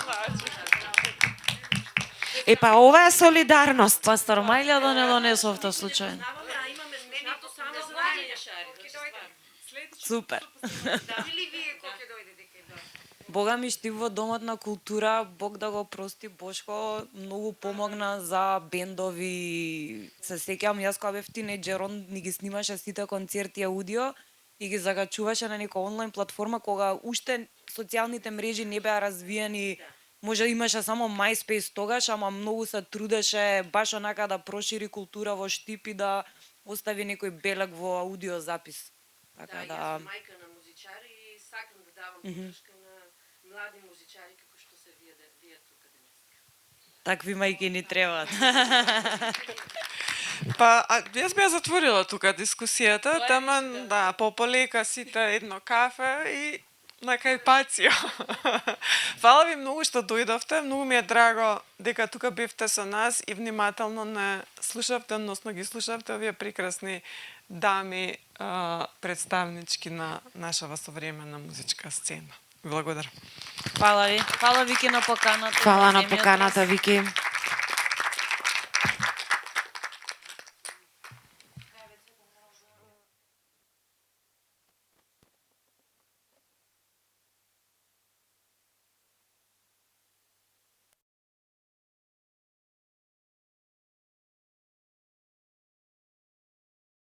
Па ова е солидарност.
Пастор Мајлја да не донесовте случајно.
Познаваме, а имаме слушнато само за Дина Јашари.
Ќе дојде.
Супер.
Или вие кога ќе дојде дека е дојде.
Бога ми Штип во Домот на култура, Бог да го прости, Бошко многу помогна за бендови. Се сеќавам, јас кога бев тинеџер, он ни ги снимаше сите концерти аудио и ги загачуваше на нека онлайн платформа кога уште социјалните мрежи не беа развиени. Може имаше само MySpace тогаш, ама многу се трудеше баш онака да прошири култура во Штип и да остави некој белег во аудио запис. Така
Да,
да,
јас сум мајка на музичари и сакам да давам подршка на млади музичари како што се вие тука денес.
такви мајки ни требаат.
Па, јас би ја затворила тука дискусијата, таман, да, пополека сите едно кафе и на кајпацио. Фала ви многу што дојдовте, многу ми е драго дека тука бевте со нас и внимателно не слушавте, односно ги слушавте овие прекрасни дами представнички на нашава современа музичка сцена. Благодарам.
Фала ви. Фала Вики на поканата.
Фала на
земјата.
поканата, Вики.